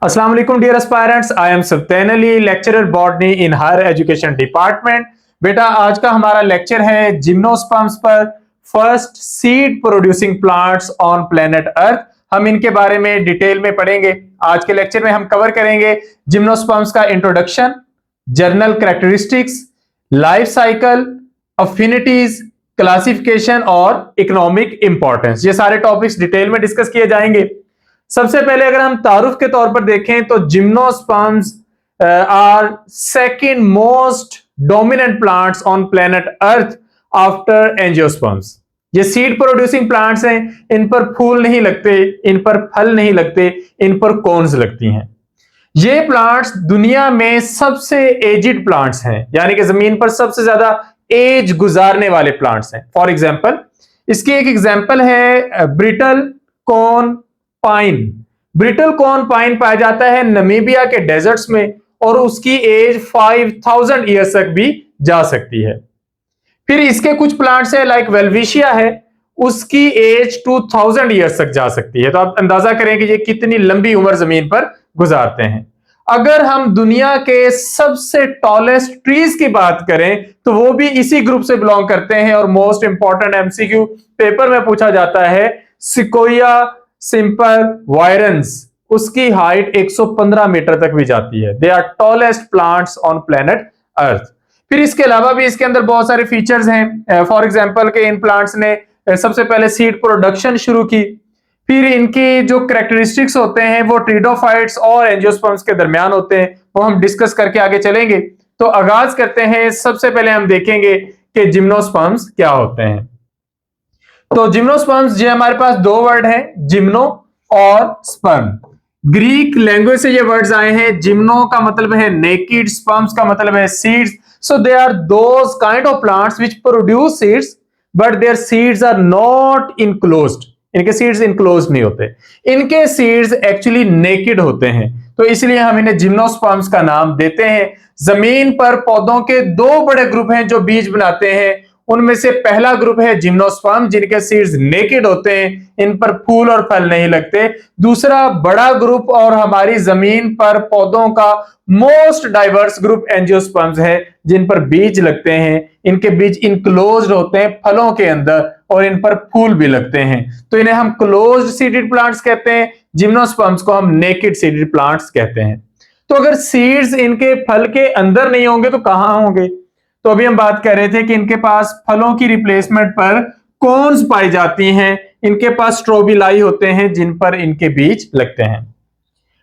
अस्सलाम वालेकुम dear aspirants, I am Sabtain Ali, lecturer botany in higher education department. बेटा आज का हमारा लेक्चर है जिम्नोस्पर्म्स पर, first seed producing plants on planet Earth. हम इनके बारे में डिटेल में पढ़ेंगे। आज के लेक्चर में हम कवर करेंगे जिम्नोस्पर्म्स का introduction, journal characteristics, life cycle, अफिनिटीज, classification और इकोनॉमिक इंपॉर्टेंस। ये सारे टॉपिक्स डिटेल में डिस्कस किए जाएंगे। सबसे पहले अगर हम तारुफ के तौर पर देखें तो gymnosperms are second most dominant plants on planet Earth after angiosperms. ये सीड प्रोड्यूसिंग प्लांट्स हैं, इन पर फूल नहीं लगते, इन पर फल नहीं लगते, इन पर कोन्स लगती हैं। ये प्लांट्स दुनिया में सबसे एजिड प्लांट्स हैं, यानी कि जमीन पर सबसे ज्यादा एज गुजारने वाले प्लांट्स हैं। फॉर एग्जाम्पल, इसकी एक एग्जाम्पल है ब्रिटल कोन पाइन। ब्रिटल कॉर्न पाइन पाया जाता है नमीबिया के डेजर्ट्स में और उसकी एज 5000 ईयर्स तक भी जा सकती है। फिर इसके कुछ प्लांट्स है लाइक वेल्विशिया है, उसकी एज 2000 ईयर्स तक जा सकती है। तो आप अंदाजा करें कि ये कितनी लंबी उम्र जमीन पर गुजारते हैं। अगर हम दुनिया के सबसे टॉलेस्ट ट्रीज की बात करें तो वो भी इसी ग्रुप से बिलोंग करते हैं और मोस्ट इंपॉर्टेंट एमसीक्यू पेपर में पूछा जाता है सिकोया सिंपल वायरेंस, उसकी हाइट 115 मीटर तक भी जाती है। They are tallest plants on planet Earth. फिर इसके अलावा भी इसके अंदर बहुत सारे फीचर्स हैं। फॉर एग्जांपल के इन प्लांट्स ने सबसे पहले सीड प्रोडक्शन शुरू की। फिर इनकी जो कैरेक्टरिस्टिक्स होते हैं वो ट्रिडोफाइट्स और एंजियोस्पर्म्स के दरमियान होते हैं, वो हम डिस्कस करके आगे चलेंगे। तो आगाज करते हैं। सबसे पहले हम देखेंगे कि जिम्नोस्पर्म्स क्या होते हैं। तो जिम्नोस्पर्म्स, ये हमारे पास दो वर्ड हैं, जिम्नो और स्पर्म। ग्रीक लैंग्वेज से ये वर्ड्स आए हैं। जिम्नो का मतलब है नेकेड, स्पर्म्स का मतलब है seeds. So they are those kind of plants which produce seeds but their seeds are not enclosed. इनके सीड्स इनक्लोज्ड नहीं होते, इनके सीड्स एक्चुअली नेकेड होते हैं, तो इसलिए हम इन्हें जिम्नोस्पर्म्स का नाम देते हैं। जमीन पर पौधों के दो बड़े ग्रुप हैं जो बीज बनाते हैं। उनमें से पहला ग्रुप है जिम्नोस्पर्म, जिनके सीड्स नेकेड होते हैं, इन पर फूल और फल नहीं लगते। दूसरा बड़ा ग्रुप और हमारी जमीन पर पौधों का मोस्ट डाइवर्स ग्रुप एंजियोस्पर्म्स है, जिन पर बीज लगते हैं। इनके बीज इनक्लोज्ड होते हैं फलों के अंदर और इन पर फूल भी लगते हैं, तो इन्हें हम क्लोज्ड सीडेड प्लांट्स कहते हैं। जिम्नोस्पर्म्स को हम नेकेड सीडेड प्लांट्स कहते हैं। तो अगर सीड्स इनके फल के अंदर नहीं होंगे तो कहां होंगे? तो अभी हम बात कर रहे थे कि इनके पास फलों की रिप्लेसमेंट पर कोन्स पाई जाती हैं। इनके पास स्ट्रोबिलाई होते हैं जिन पर इनके बीज लगते हैं।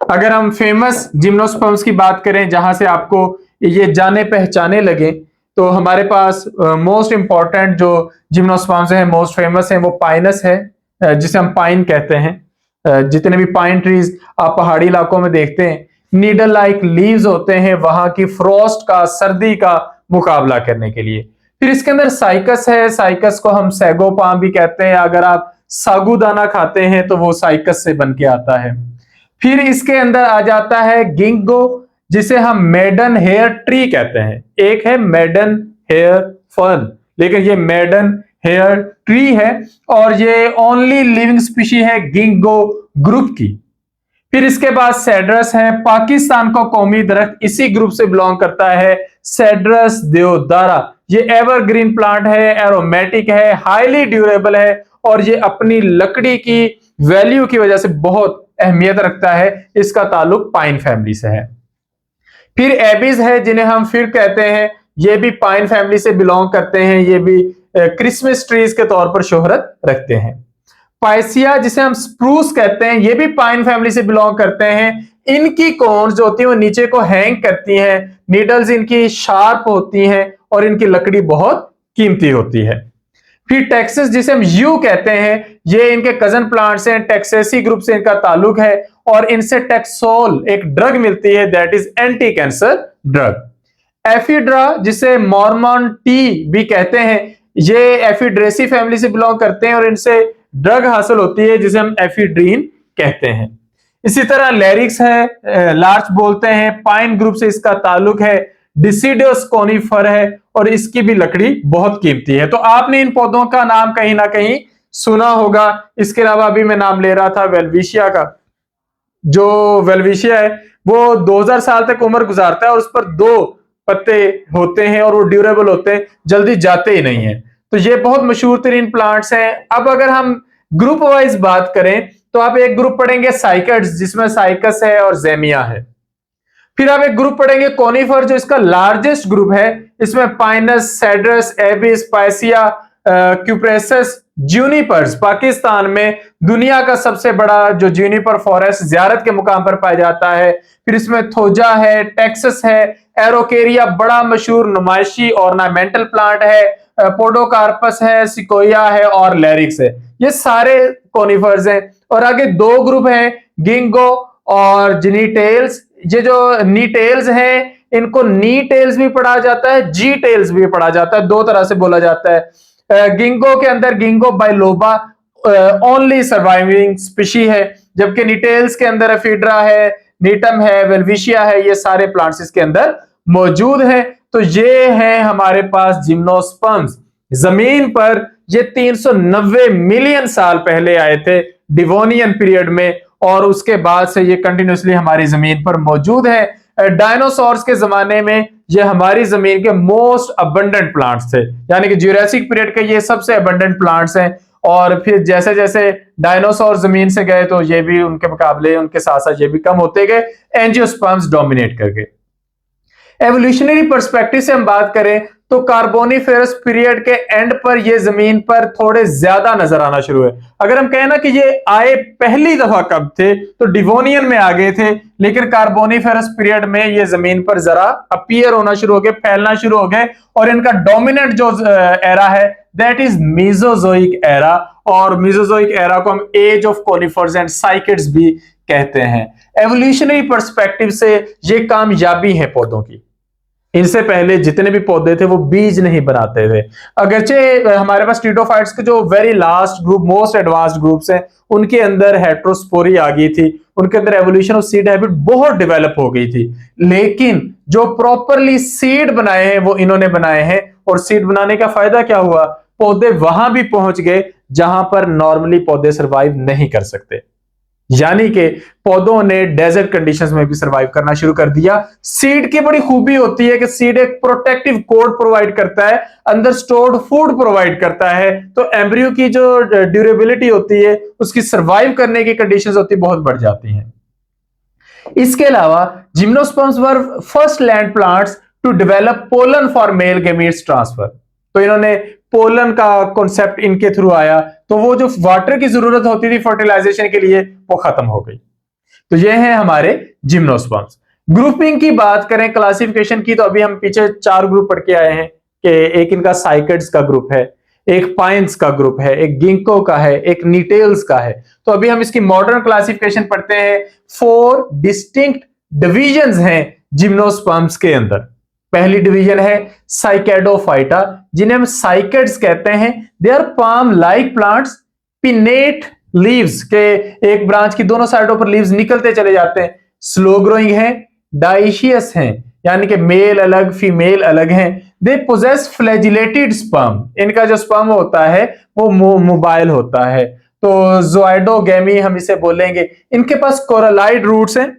अगर हम फेमस जिम्नोस्पर्म्स की बात करें जहां से आपको ये जाने पहचाने लगे, तो हमारे पास मोस्ट इंपॉर्टेंट जो जिम्नोस्पर्म्स हैं, मोस्ट फेमस हैं, वो पाइनस है, जिसे हम पाइन कहते हैं। जितने भी पाइन ट्रीज आप पहाड़ी इलाकों में देखते हैं, नीडल लाइक लीव्स होते हैं वहां की फ्रॉस्ट का, सर्दी का मुकाबला करने के लिए। फिर इसके अंदर साइकस है, साइकस को हम सैगो पाम भी कहते हैं। अगर आप सागुदाना खाते हैं तो वो साइकस से बन के आता है। फिर इसके अंदर आ जाता है गिंगो, जिसे हम मेडन हेयर ट्री कहते हैं। एक है मेडन हेयर फर्न, लेकिन ये मेडन हेयर ट्री है और ये ओनली लिविंग स्पीशी है गिंगो ग्रुप की। फिर इसके बाद सेड्रस है, पाकिस्तान का कौमी दरख्त इसी ग्रुप से बिलोंग करता है, सेड्रस देवदारा। ये एवरग्रीन प्लांट है, एरोमेटिक है, हाईली ड्यूरेबल है और ये अपनी लकड़ी की वैल्यू की वजह से बहुत अहमियत रखता है। इसका ताल्लुक पाइन फैमिली से है। फिर एबिस है, जिन्हें हम फिर कहते हैं, ये भी पाइन फैमिली से बिलोंग करते हैं। ये भी क्रिसमस ट्रीज के तौर पर शोहरत रखते हैं। पाइसिया, जिसे हम स्प्रूस कहते हैं, ये भी पाइन फैमिली से बिलोंग करते हैं। इनकी कोन्स जो होती है वो नीचे को हैंग करती हैं, नीडल्स इनकी शार्प होती हैं और इनकी लकड़ी बहुत कीमती होती है। फिर टेक्सस, जिसे हम यू कहते हैं, ये इनके कजन प्लांट्स हैं, टेक्सेसी ग्रुप से इनका ताल्लुक है और इनसे टेक्सोल एक ड्रग मिलती है, that is anti cancer drug. Ephedra, जिसे मॉर्मन टी भी कहते हैं, ये एफिड्रेसी फैमिली से बिलोंग करते हैं और इनसे ड्रग हासिल होती है जिसे हम एफिड्रीन कहते हैं। इसी तरह लैरिक्स है, लार्च बोलते हैं, पाइन ग्रुप से इसका ताल्लुक है, डिसिडस कोनिफर है और इसकी भी लकड़ी बहुत कीमती है। तो आपने इन पौधों का नाम कहीं ना कहीं सुना होगा। इसके अलावा अभी मैं नाम ले रहा था वेल्विशिया का, जो वेलविशिया है वो 2000 साल तक उम्र गुजारता है और उस पर 2 पत्ते होते हैं और वो ड्यूरेबल होते हैं, जल्दी जाते ही नहीं है। तो ये बहुत मशहूर तरीन प्लांट्स हैं। अब अगर हम ग्रुप वाइज बात करें तो आप एक ग्रुप पढ़ेंगे साइकड्स, जिसमें साइकस है और जेमिया है। फिर आप एक ग्रुप पढ़ेंगे कोनिफर, जो इसका लार्जेस्ट ग्रुप है। इसमें Pinus, Cedrus, Abies, Picea, Cupressus, Juniperus. Pakistan में दुनिया का सबसे बड़ा जो जूनिपर फॉरेस्ट ज़ियारत के मुकाम पर पाया जाता है। फिर इसमें थोजा है, टेक्सस है, एरोकेरिया बड़ा मशहूर नुमाइशी ऑर्नामेंटल प्लांट है, पोडोकार्पस है, सिकोया है और लैरिक्स है। ये सारे कोनिफर्स हैं। और आगे 2 ग्रुप हैं, गिंगो और जिनीटेल्स। ये जो नीटेल्स हैं इनको नी टेल्स भी पढ़ा जाता है, जी टेल्स भी पढ़ा जाता है, 2 तरह से बोला जाता है। गिंगो के अंदर गिंगो बाइलोबा ओनली सर्वाइविंग स्पीशी है, जबकि नीटेल्स के अंदर एफिड्रा है, नीटम है, वेलविशिया है, ये सारे प्लांट्स इसके अंदर मौजूद हैं। तो ये हैं हमारे पास जिम्नोस्पर्म्स। जमीन पर ये 390 मिलियन साल पहले आए थे डिवोनियन पीरियड में, और उसके बाद से ये कंटिन्यूसली हमारी जमीन पर मौजूद है। डायनासोर्स के जमाने में ये हमारी जमीन के मोस्ट अबंडेंट प्लांट्स थे, यानी कि जुरासिक पीरियड के ये सबसे अबंडेंट प्लांट्स हैं। और फिर जैसे जैसे डायनासोर जमीन से गए तो ये भी उनके मुकाबले, उनके साथ साथ ये भी कम होते गए, एंजियोस्पर्म्स डोमिनेट कर गए। एवोल्यूशनरी पर्सपेक्टिव से हम बात करें तो कार्बोनिफेरस पीरियड के एंड पर ये जमीन पर थोड़े ज्यादा नजर आना शुरू हुए। अगर हम कहें ना कि ये आए पहली दफा कब थे तो डिवोनियन में आ गए थे, लेकिन कार्बोनिफेरस पीरियड में ये जमीन पर जरा अपीयर होना शुरू हो गए, फैलना शुरू हो गए। और इनका डोमिनेंट जो एरा है दैट इज मीजोजोइक एरा, और मीजोजोइक एरा को हम age of conifers and cycads भी कहते हैं। एवोल्यूशनरी पर्सपेक्टिव से ये कामयाबी है पौधों की। इनसे पहले जितने भी पौधे थे वो बीज नहीं बनाते थे। अगरचे हमारे पास टीडोफाइट्स के जो very last group, most advanced groups हैं, उनके अंदर हेट्रोस्पोरी आ गई थी, उनके अंदर एवोल्यूशन ऑफ सीड हैबिट बहुत डेवलप हो गई थी। लेकिन जो प्रॉपरली सीड बनाए हैं वो इन्होंने बनाए हैं। और सीड बनाने का फायदा क्या हुआ? पौधे वहां भी पहुंच गए जहां पर नॉर्मली पौधे सर्वाइव नहीं कर सकते, यानी कि पौधों ने डेजर्ट कंडीशंस में भी सरवाइव करना शुरू कर दिया। सीड की बड़ी खूबी होती है कि सीड एक प्रोटेक्टिव कोड प्रोवाइड करता है, अंदर स्टोर्ड फूड प्रोवाइड करता है। तो एम्ब्रियो की जो ड्यूरेबिलिटी होती है, उसकी सरवाइव करने की कंडीशंस होती है, बहुत बढ़ जाती हैं। इसके अलावा gymnosperms were first land plants to develop pollen for male gametes transfer. तो इन्होंने पोलन का कॉन्सेप्ट इनके थ्रू आया, तो वो जो वाटर की जरूरत होती थी फर्टिलाइजेशन के लिए वो खत्म हो गई। तो ये है हमारे जिम्नोस्पर्म्स। ग्रुपिंग की बात करें, क्लासिफिकेशन की, तो अभी हम पीछे 4 ग्रुप पढ़ के आए हैं कि एक इनका साइकेड्स का ग्रुप है, एक पाइन्स का ग्रुप है, एक गिंको का है, एक नीटेल्स का है। तो अभी हम इसकी मॉडर्न क्लासिफिकेशन पढ़ते हैं। 4 डिस्टिंक्ट डिविजन्स हैं जिम्नोस्पर्म्स के अंदर। पहली डिवीजन है साइकेडोफाइटा, जिन्हें हम साइकेड्स कहते हैं। They are palm like plants, pinnate leaves के एक ब्रांच की दोनों साइडों पर लीव्स निकलते चले जाते हैं। स्लो ग्रोइंग है, डाइशियस हैं, यानी कि मेल अलग फीमेल अलग हैं। दे पोजेस फ्लैजिलेटेड स्पर्म, इनका जो स्पर्म होता है वो मोबाइल होता है। तो ज़ोइडोगैमी हम इसे बोलेंगे। इनके पास कोरलाइड रूट्स हैं,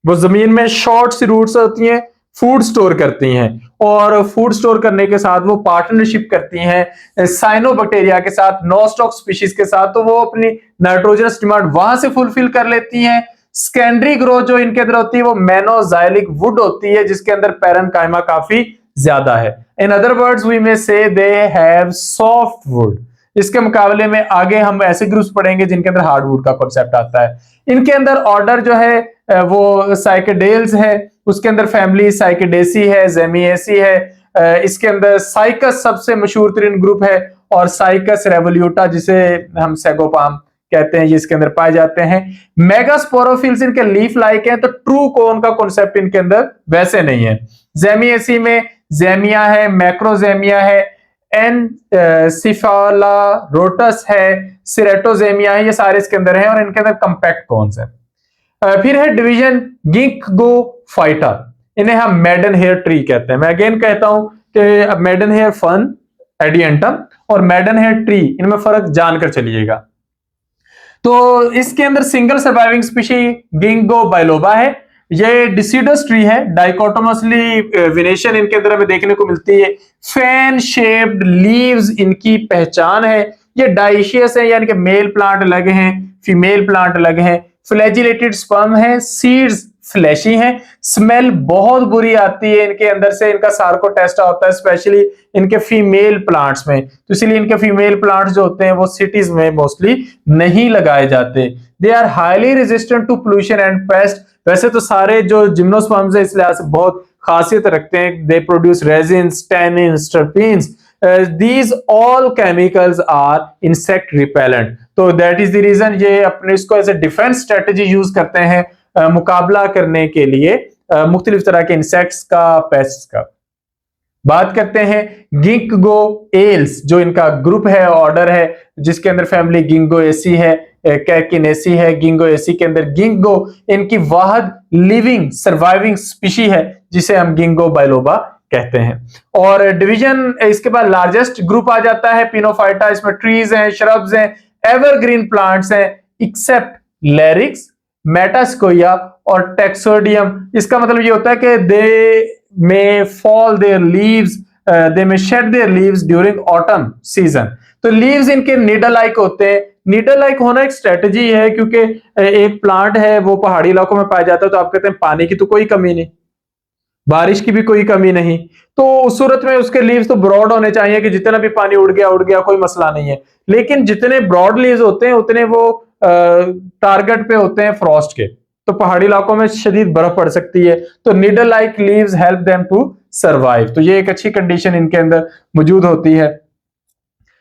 वो जमीन में शॉर्ट सी रूट्स होती हैं, फूड स्टोर करती हैं, और फूड स्टोर करने के साथ वो पार्टनरशिप करती हैं साइनोबैक्टीरिया के साथ, नोस्टॉक स्पीशीज के साथ। तो वो अपनी नाइट्रोजनस डिमांड वहां से फुलफिल कर लेती हैं। सेकेंडरी ग्रोथ जो इनके अंदर होती है वो मेनोजाइलिक वुड होती है, जिसके अंदर पैरेनकाइमा काफी ज्यादा है। In other words we may say they have soft wood. इसके मुकाबले में आगे हम ऐसे ग्रुप्स पढ़ेंगे जिनके अंदर हार्डवुड का कॉन्सेप्ट आता है। इनके अंदर ऑर्डर जो है वो साइकेडेल्स है, उसके अंदर फैमिली साइकेडेसी है, जेमिएसी है। इसके अंदर साइकस सबसे मशहूर तरीन ग्रुप है, और साइकस रेवोल्यूटा जिसे हम सेगोपाम कहते हैं, ये इसके अंदर पाए जाते हैं। मेगास्पोरोफिल्स इनके लीफ लाइक हैं, तो ट्रू कोन का कॉन्सेप्ट इनके अंदर वैसे नहीं है। जेमिएसी में जेमिया है, मैक्रोजेमिया है, एनसिफालारोटस है, सिरेटोजेमिया है, ये सारे इसके अंदर हैं, और इनके अंदर कंपैक्ट कोन्स है। फिर है डिवीजन गिंकोफाइटा, इन्हें हम मेडन हेयर ट्री कहते हैं। मैं अगेन कहता हूं कि मेडन हेयर फर्न एडियंटम और मेडन हेयर ट्री, इनमें फर्क जानकर चलिएगा। तो इसके अंदर सिंगल सर्वाइविंग स्पीशी गिंगो बाइलोबा है। ये डिसीडस ट्री है, डाइकोटोमसली वेनेशन इनके अंदर हमें देखने को मिलती है। फैन शेप्ड लीव्स इनकी पहचान है। ये डाइशियस है, यानी कि मेल प्लांट अलग हैं, फीमेल प्लांट अलग हैं। फ्लैजिलेटेड स्पर्म है, सीड्स फ्लैशी हैं। स्मेल बहुत बुरी आती है इनके अंदर से, इनका सार्कोटेस्टा होता है स्पेशली इनके फीमेल प्लांट्स में, तो इसलिए इनके फीमेल प्लांट्स जो होते हैं वो सिटीज में मोस्टली नहीं लगाए जाते। They are highly resistant to pollution and pest. वैसे तो सारे जो जिम्नोस्पर्म्स है इस लिहाज से बहुत खासियत रखते हैं। They produce resins, tannins, terpenes, these all chemicals are insect repellent। तो दैट इज द रीजन ये अपने इसको as a defence strategy use करते हैं मुकाबला करने के लिए मुख्तलिफ तरह के इंसेक्ट्स का, पेस्ट्स का। बात करते हैं गिंगो एल्स, जो इनका ग्रुप है, ऑर्डर है, जिसके अंदर फैमिली गिंगोएसी है, कैकिनेसी है। गिंगोएसी के अंदर गिंगो इनकी वाहिद लिविंग सर्वाइविंग स्पीशी है, जिसे हम गिंगो बाइलोबा कहते हैं। और डिवीजन इसके बाद लार्जेस्ट ग्रुप आ जाता है पिनोफाइटा। इसमें ट्रीज हैं, श्रब्स हैं, एवरग्रीन प्लांट्स हैं, एक्सेप्ट लैरिक्स, मेटास्कोया और टेक्सोडियम। इसका मतलब ये होता है कि they may fall their leaves, they may shed their leaves during autumn season. तो लीव्स इनके नीडल लाइक होते हैं। नीडल लाइक होना एक स्ट्रेटजी है, क्योंकि एक प्लांट है वो पहाड़ी इलाकों में पाया जाता है, तो आप कहते हैं पानी की तो कोई कमी नहीं, बारिश की भी कोई कमी नहीं, तो उस सूरत में उसके लीव्स तो ब्रॉड होने चाहिए कि जितना भी पानी उड़ गया कोई मसला नहीं है। लेकिन जितने ब्रॉड लीव्स होते हैं उतने वो टारगेट पे होते हैं फ्रॉस्ट के, तो पहाड़ी इलाकों में शदीद बर्फ पड़ सकती है। तो needle like leaves help them to survive. तो ये एक अच्छी कंडीशन इनके अंदर मौजूद होती है।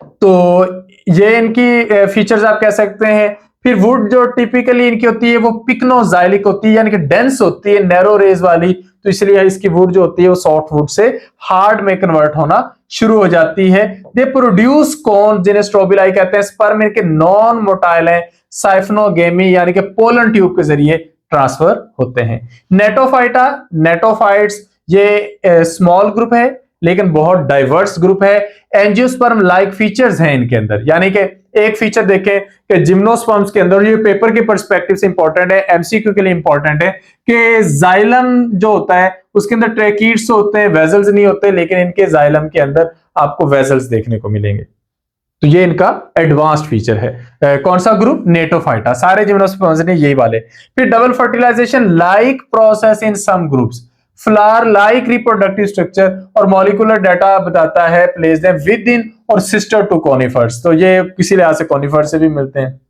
तो ये इनकी फीचर्स आप कह सकते हैं। फिर वुड जो टिपिकली इनकी होती है वो पिक्नोजाइलिक होती है, यानी कि डेंस होती है, नैरो रेज वाली, तो इसलिए इसकी वुड जो होती है वो सॉफ्ट वुड से हार्ड में कन्वर्ट होना शुरू हो जाती है। दे प्रोड्यूस कोन, जिन्हें स्ट्रोबिलाई कहते हैं। स्पर्म इनके नॉन मोटाइल है, साइफनोगेमी यानी कि पोलन ट्यूब के जरिए ट्रांसफर होते हैं। नेटोफाइटा, नेटोफाइट्स ये स्मॉल ग्रुप है लेकिन बहुत डाइवर्स ग्रुप है। एंजियोस्पर्म लाइक फीचर्स हैं इनके अंदर, यानी कि एक फीचर देखें कि जिम्नोस्पर्म्स के अंदर, ये पेपर के पर्सपेक्टिव से इंपॉर्टेंट है, एमसीक्यू के लिए इंपॉर्टेंट है, कि जाइलम जो होता है उसके अंदर ट्रैकीड्स होते हैं, वेजल्स नहीं होते, लेकिन इनके जाइलम के अंदर आपको वेजल्स देखने को मिलेंगे। तो ये इनका एडवांस्ड फीचर है। कौन सा ग्रुप? नेटोफाइटा। सारे जिम्नोस्पर्म्स ने यही वाले। फिर double fertilization like process in some groups, flower like reproductive structure, और मॉलिक्यूलर डाटा बताता है प्लेस देम विद इन और सिस्टर टू कॉनिफर्स। तो ये किसी लिहाज से कॉनिफर्स से भी मिलते हैं।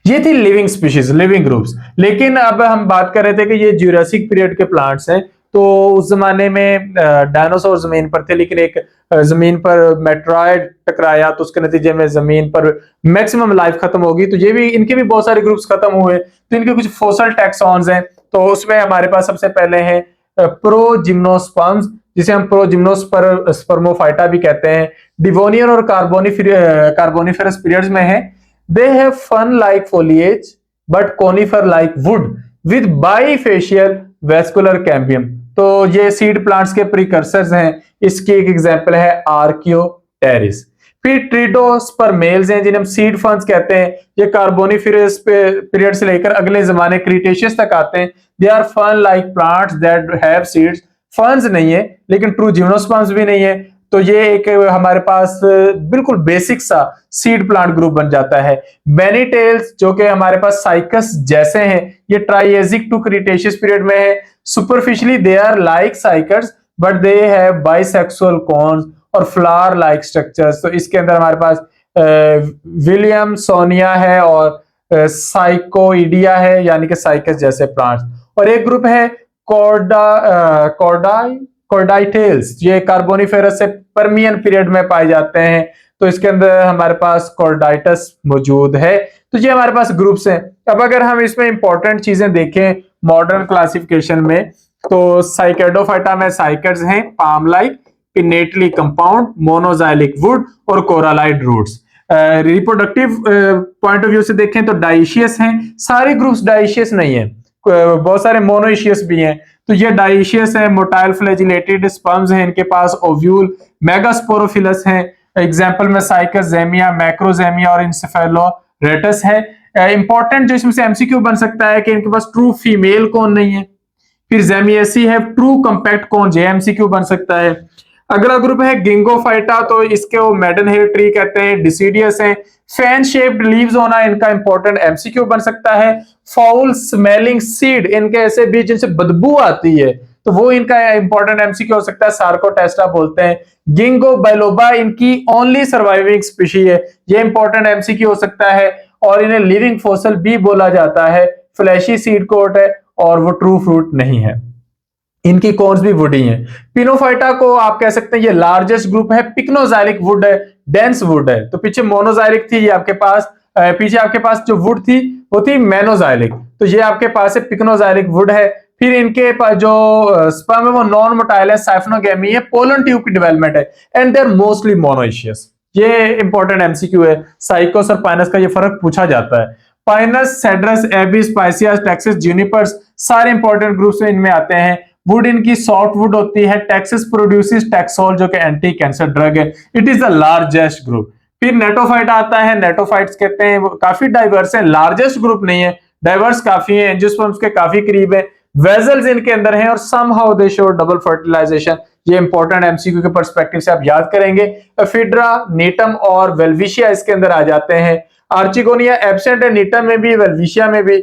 ये थी लिविंग स्पीशीज, लिविंग ग्रुप्स। लेकिन अब हम बात कर रहे थे कि ये ज्यूरासिक पीरियड के प्लांट्स हैं, तो उस जमाने में डायनासोर जमीन पर थे, लेकिन एक जमीन पर मेट्रॉइड टकराया, तो उसके नतीजे में जमीन पर मैक्सिमम लाइफ खत्म होगी। तो ये भी, इनके भी बहुत सारे ग्रुप्स खत्म हुए, तो इनके कुछ फोसल टैक्सॉन्स हैं। तो उसमें हमारे पास सबसे पहले हैं प्रोजिम्नोस्पर्म्स, जिसे हम प्रोजिम्नोस्पर्मोफाइटा भी कहते हैं। डिवोनियन और कार्बोनिफेरस पीरियड्स में है। They have fern like foliage but conifer like wood with bifacial vascular cambium. तो ये सीड प्लांट्स के प्रीकर्सर्स हैं। इसकी एक एग्जांपल है आर्कियोटेरिस। फिर ट्रिडोस्पर्मेल्स हैं, जिन्हें हम सीड फर्न्स कहते हैं। ये कार्बोनिफेरस पीरियड से लेकर अगले जमाने क्रीटेशियस तक आते हैं। They are fern like plants that have seeds. Ferns नहीं है लेकिन ट्रू जिम्नोस्पर्म्स भी नहीं है, तो ये एक हमारे पास बिल्कुल बेसिक सा सीड प्लांट ग्रुप बन जाता है। बेनीटेल्स जो कि हमारे पास साइकस जैसे हैं, ये ट्राइएजिक टू क्रीटेशियस पीरियड में है। Superficially they are like Cycas but they have bisexual cones और फ्लावर लाइक स्ट्रक्चर्स। तो इसके अंदर हमारे पास विलियमसोनिया है और साइकोइडिया है, यानी कि साइकस जैसे प्लांट्स। और एक ग्रुप है कॉर्डाइटेल्स, ये कार्बोनिफेरस से पर्मियन पीरियड में पाए जाते हैं। तो इसके अंदर हमारे पास कॉर्डाइटस मौजूद है। तो ये हमारे पास ग्रुप्स हैं। अब अगर हम इसमें इंपॉर्टेंट चीजें देखें मॉडर्न क्लासिफिकेशन में, तो साइकेडोफाइटा में साइकड्स हैं, palm like, pinnately compound, monoxylic wood और coralloid roots. Reproductive point of view से देखें तो डाइशियस हैं। सारे ग्रुप्स डाइशियस नहीं है, बहुत सारे मोनोइशियस भी हैं। तो ये डाइशियस है, मोटाइल फ्लैजिलेटेड स्पर्म्स हैं इनके पास, ओव्यूल मेगास्पोरोफिलस हैं। एग्जांपल में साइकस, ज़ेमिया, मैक्रोज़ेमिया और इंसेफेलो रेटस है। इंपॉर्टेंट जो इसमें से एमसीक्यू बन सकता है कि इनके पास ट्रू फीमेल कौन नहीं है। फिर जेमिएसी है, ट्रू कंपैक्ट कौन, जे एमसीक्यू बन सकता है। अगला ग्रुप है गिंगोफाइटा, तो इसके वो मैडन हेयर ट्री कहते हैं, डिसीडियस है। फैन शेप्ड लीव्स होना इनका इंपॉर्टेंट एमसीक्यू बन सकता है। फाउल स्मेलिंग सीड, इनके ऐसे बीज जिनसे बदबू आती है, तो वो इनका इंपॉर्टेंट एमसीक्यू हो सकता है, सार्कोटेस्टा बोलते हैं। गिंगो बाइलोबा इनकी ओनली सर्वाइविंग स्पीशी है, ये इंपॉर्टेंट एमसीक्यू हो सकता है। और इन्हें लिविंग फॉसिल भी बोला जाता है। फ्लैशी सीड कोट है और वो ट्रू फ्रूट नहीं है। इनकी कॉर्न्स भी वुडी हैं। पिनोफाइटा को आप कह सकते हैं ये लार्जेस्ट ग्रुप है, पिक्नोजाइलिक वुड है, डेंस वुड है। तो पीछे मोनोजाइलिक थी, ये आपके पास पीछे आपके पास जो वुड थी वो थी मेनोजाइलिक, तो ये आपके पास है पिक्नोजाइलिक वुड है। फिर इनके पास जो स्पर्म है वो नॉन मोटाइल है, साइफोनोगेमी है, पोलन ट्यूब की डेवलपमेंट है, and they are mostly monoecious. ये इंपॉर्टेंट एमसीक्यू है, साइकोस और पाइनस का ये फर्क पूछा जाता है। Pinus, Cedrus, Abies, Piceas, Taxus, Juniperus सारे इंपॉर्टेंट ग्रुप्स में इनमें आते हैं। वुड इनकी सॉफ्ट वुड होती है। टेक्सिस प्रोड्यूसेस टैक्सोल जो कि एंटी कैंसर ड्रग है। It is the largest group. फिर नेटोफाइट आता है, नेटोफाइट्स कहते हैं, वो काफी डाइवर्स है, लार्जेस्ट ग्रुप नहीं है, डाइवर्स काफी है, एंजियोस्पर्म्स के काफी करीब है। वेजल्स इनके अंदर हैं और somehow they show double fertilization. ये इंपॉर्टेंट एमसीक्यू के पर्सपेक्टिव से आप याद करेंगे। एफिड्रा, नीटम और वेल्विशिया इसके अंदर आ जाते हैं। आर्चिगोनिया एब्सेंट है नीटम में भी, वेल्विशिया में भी,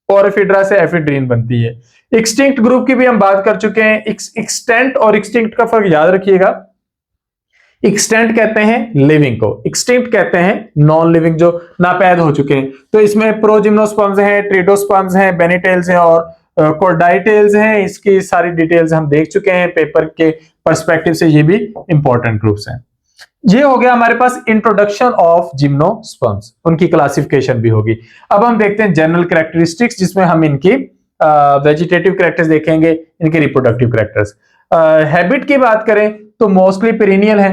और एफिड्रा से एफिड्रीन बनती है। एक्सटिंक्ट ग्रुप की भी हम बात कर चुके हैं। एक्सटेंट और एक्सटिंक्ट का फर्क याद रखिएगा। एक्सटेंट कहते हैं लिविंग को, एक्सटिंक्ट कहते हैं नॉन लिविंग, जो नापैद हो चुके हैं। तो इसमें प्रोजिम्नोस्पर्म्स हैं, ट्रिडोस्पर्म्स हैं, बेनिटेल्स हैं और कॉर्डाइटेल्स हैं। इसकी सारी डिटेल्स हम देख चुके हैं पेपर के पर्सपेक्टिव से, ये भी इंपॉर्टेंट ग्रुप्स हैं। ये हो गया हमारे पास इंट्रोडक्शन ऑफ जिम्नोस्पर्म्स, उनकी क्लासिफिकेशन भी होगी। अब हम देखते हैं जनरल कैरेक्टरिस्टिक्स, जिसमें हम इनकी वेजिटेटिव कैरेक्टर्स देखेंगे, इनके रिप्रोडक्टिव कैरेक्टर्स। हैबिट की बात करें तो मोस्टली पेरिनियल है,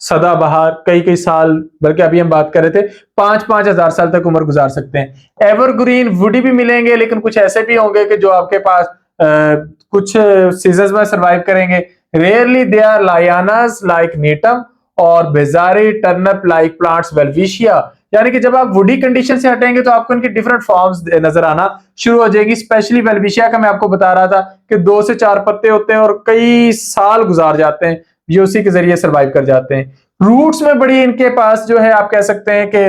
सदाबहार, कई कई साल, बल्कि अभी हम बात कर रहे थे 5-5 हजार साल तक उम्र गुजार सकते हैं। एवरग्रीन वुडी भी मिलेंगे, लेकिन कुछ ऐसे भी होंगे कि जो आपके पास कुछ सीजन्स में सर्वाइव करेंगे। Rarely they are lianas like Gnetum और बेजारी टर्नप लाइक प्लांट्स वेल्विशिया, यानी कि जब आप वुडी कंडीशन से हटेंगे तो आपको इनकी डिफरेंट फॉर्म्स नजर आना शुरू हो जाएगी। स्पेशली वेल्विशिया का मैं आपको बता रहा था कि 2 से 4 पत्ते होते हैं और कई साल गुजार जाते हैं, ये उसी के जरिए सर्वाइव कर जाते हैं। रूट्स में बड़ी इनके पास जो है आप कह सकते हैं कि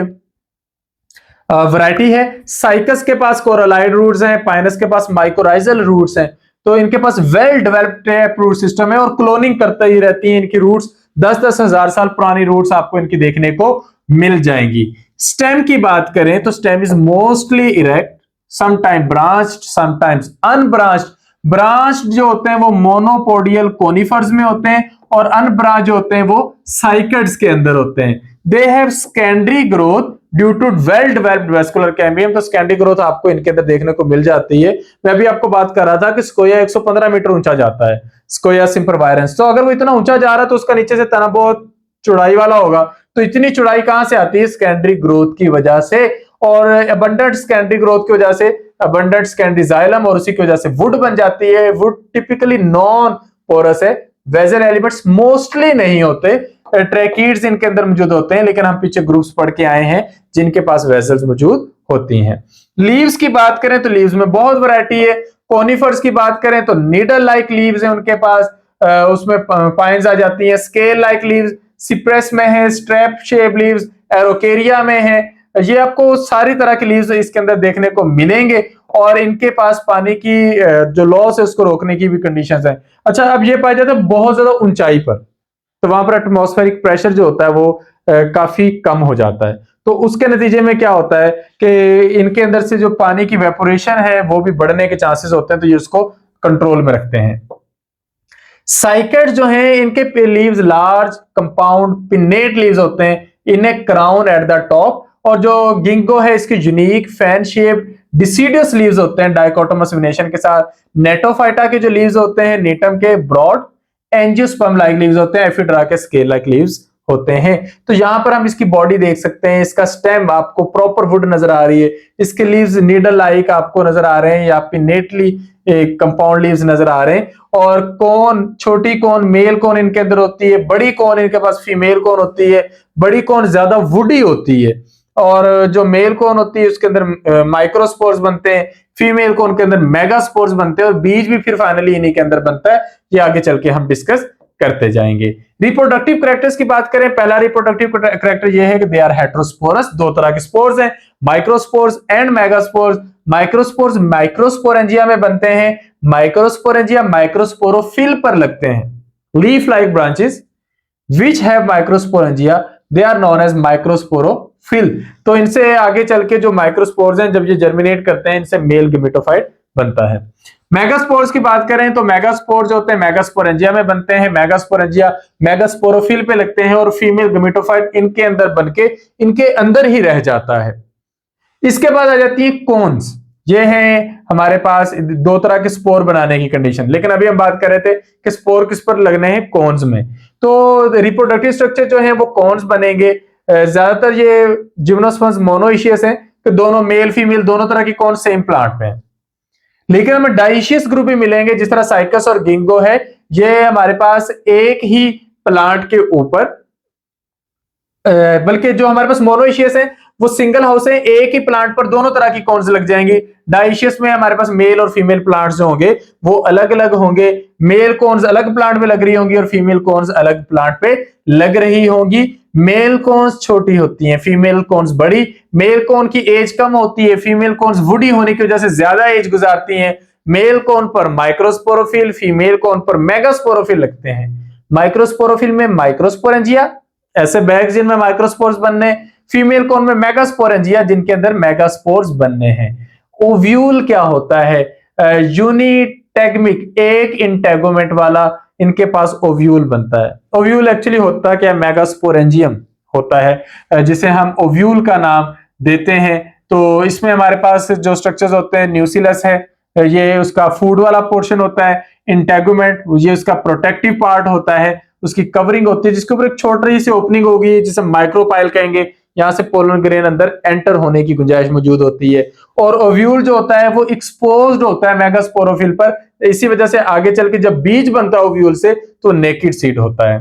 वैरायटी है। साइकस के पास कोरलाइड रूट्स हैं, पाइनस के पास माइकोराइजल रूट्स हैं। तो इनके पास वेल डेवलप्ड रूट सिस्टम है और क्लोनिंग करते ही रहती हैं इनकी रूट्स। 10-10 हजार साल पुरानी रूट्स आपको इनकी देखने को मिल जाएंगी। स्टेम की बात करें तो stem is mostly erect, sometime branched, sometimes unbranched. Branched जो होते हैं वो मोनोपोडियल कोनिफर्स में होते हैं और अनब्रांच जो होते हैं वो साइकड्स के अंदर होते हैं। They have secondary growth due to well developed vascular cambium, तो सेकेंडरी ग्रोथ आपको इनके अंदर देखने को मिल जाती है। मैं अभी आपको बात कर रहा था कि स्कोया 115 मीटर ऊंचा जाता है, स्कोया सिम्परवायरेंस। तो अगर वो इतना ऊंचा जा रहा है तो उसका नीचे से तना बहुत चौड़ाई वाला होगा। तो इतनी चौड़ाई कहां से आती है? सेकेंडरी ग्रोथ की वजह से, और अबंडेंट सेकेंडरी ग्रोथ की वजह से अबंडेंट सेकेंडरी जाइलम, और उसी की वजह से वुड बन जाती है। वुड टिपिकली नॉन पोरस है, वेजल एलिमेंट्स मोस्टली नहीं होते, ट्रैकीड्स इनके अंदर मौजूद होते हैं, लेकिन हम पीछे ग्रुप्स पढ़ के आए हैं जिनके पास वेजल्स मौजूद होती हैं। लीव्स की बात करें तो लीव्स में बहुत वैरायटी है। कोनिफर्स की बात करें तो नीडल लाइक लीव्स है उनके पास, उसमें पाइन्स आ जाती हैं। स्केल लाइक लीव्स सिप्रेस में है, स्ट्रैप शेप लीव्स एरोकेरिया में है। ये आपको सारी तरह की लीव्स इसके अंदर देखने को मिलेंगे, और इनके पास पानी की जो लॉस है उसको रोकने की भी कंडीशंस है। अच्छा, अब ये पाया जाता है बहुत ज्यादा ऊंचाई पर, तो वहां पर एटमॉस्फेरिक प्रेशर जो होता है वो काफी कम हो जाता है। तो उसके नतीजे में क्या होता है कि इनके अंदर से जो पानी की वेपोरेशन है वो भी बढ़ने के चांसेस होते हैं, तो ये उसको कंट्रोल में रखते हैं। साइकेड जो है इनके leaves large compound pennate leaves होते हैं, इन्हें क्राउन एट द टॉप। और जो गिंगो है इसकी unique fan shape deciduous leaves होते हैं डाइकोटोमस वेनेशन के साथ। नेटोफाइटा के जो लीव्स होते हैं नीटम के ब्रॉड एंजियोस्पर्म लाइक लीव्स होते हैं, एफिड्रा के स्केल लाइक लीव्स होते हैं। तो यहां पर हम इसकी बॉडी देख सकते हैं, इसका स्टेम आपको प्रॉपर वुड नजर आ रही है, इसके लीव्स नीडल लाइक आपको नजर आ रहे हैं या पिनेटली कंपाउंड लीव्स नजर आ रहे हैं। और कौन, छोटी कौन मेल कौन इनके अंदर होती है, बड़ी कौन इनके पास फीमेल कौन होती है, बड़ी कौन ज्यादा वुडी होती है। और जो मेल कोन होती है उसके अंदर माइक्रोस्पोर्स बनते हैं, फीमेल कोन के अंदर मेगास्पोर्स बनते हैं और बीज भी फिर फाइनली इन्हीं के अंदर बनता है। ये आगे चल के हम डिस्कस करते जाएंगे। रिप्रोडक्टिव कैरेक्टर्स की बात करें, पहला रिप्रोडक्टिव कैरेक्टर ये है कि दे आर हेटेरोस्पोरस, दो तरह के स्पोर्स हैं, microspores and megaspores. Microspores microsporangia में बनते हैं, माइक्रोस्पोरेंजिया माइक्रोस्पोरोफिल पर लगते हैं। Leaf like branches which have microsporangia they are known as microsporophyll. तो इनसे आगे चल के जो माइक्रोस्पोर्स हैं जब ये जर्मिनेट करते हैं इनसे मेल गेमेटोफाइट बनता है। मेगास्पोर्स की बात करें तो मेगास्पोर जो होते हैं मेगास्पोरेंजिया में बनते हैं, मेगास्पोरेंजिया मेगास्पोरोफिल पे लगते हैं और फीमेल गेमेटोफाइट इनके अंदर बनके इनके अंदर ही रह जाता है। इसके बाद आ जाती है कोन्स। ये है हमारे पास दो तरह के स्पोर बनाने की कंडीशन, लेकिन अभी हम बात कर रहे थे कि स्पोर किस पर लगने हैं, कोन्स में। तो रिप्रोडक्टिव स्ट्रक्चर जो है वो कोन्स बनेंगे। ज्यादातर ये जिम्नोस्पर्म्स मोनोइशियस है कि दोनों मेल फीमेल दोनों तरह की कौन सेम प्लांट में है, लेकिन हमें डाइशियस ग्रुप भी मिलेंगे जिस तरह साइकस और गिंगो है। ये हमारे पास एक ही प्लांट के ऊपर, बल्कि जो हमारे पास मोनोइशियस है वो सिंगल हाउस है, एक ही प्लांट पर दोनों तरह की कॉन्स लग जाएंगी। डाइशियस में हमारे पास मेल और फीमेल प्लांट्स जो होंगे वो अलग अलग होंगे, मेल कॉन्स अलग प्लांट में लग रही होंगी और फीमेल कॉन्स अलग प्लांट पे लग रही होंगी। मेल कॉन्स छोटी होती हैं, फीमेल कॉन्स बड़ी। मेल कॉन की एज कम होती है, फीमेल कॉन्स वुडी होने की वजह से ज्यादा एज गुजारती हैं। मेल कॉन पर माइक्रोस्पोरोफिल, फीमेल कॉन पर मेगास्पोरोफिल लगते हैं। माइक्रोस्पोरोफिल में माइक्रोस्पोरेंजिया, ऐसे बैग्स जिनमें माइक्रोस्पोर्स बनने, फीमेल कॉन में मेगास्पोरेंजिया जिनके अंदर मेगास्पोर्स बनने हैं। ओव्यूल क्या होता है? यूनिटेगमिक, एक इंटेगोमेट वाला इनके पास ओव्यूल बनता है। ओव्यूल एक्चुअली होता क्या? मेगास्पोरेंजियम होता है जिसे हम ओव्यूल का नाम देते हैं। तो इसमें हमारे पास जो स्ट्रक्चर्स होते हैं, न्यूक्लियस है, ये उसका फूड वाला पोर्शन होता है। इंटेगुमेंट ये उसका प्रोटेक्टिव पार्ट होता है, उसकी कवरिंग होती है जिसके ऊपर एक छोटी सी ओपनिंग होगी जिसे माइक्रोपाइल कहेंगे। यहां से पोलन ग्रेन अंदर एंटर होने की गुंजाइश मौजूद होती है। और ओव्यूल जो होता है वो एक्सपोज्ड होता है मेगास्पोरोफिल पर, इसी वजह से आगे चल के जब बीज बनता है ओव्यूल से तो नेकेड सीड होता है।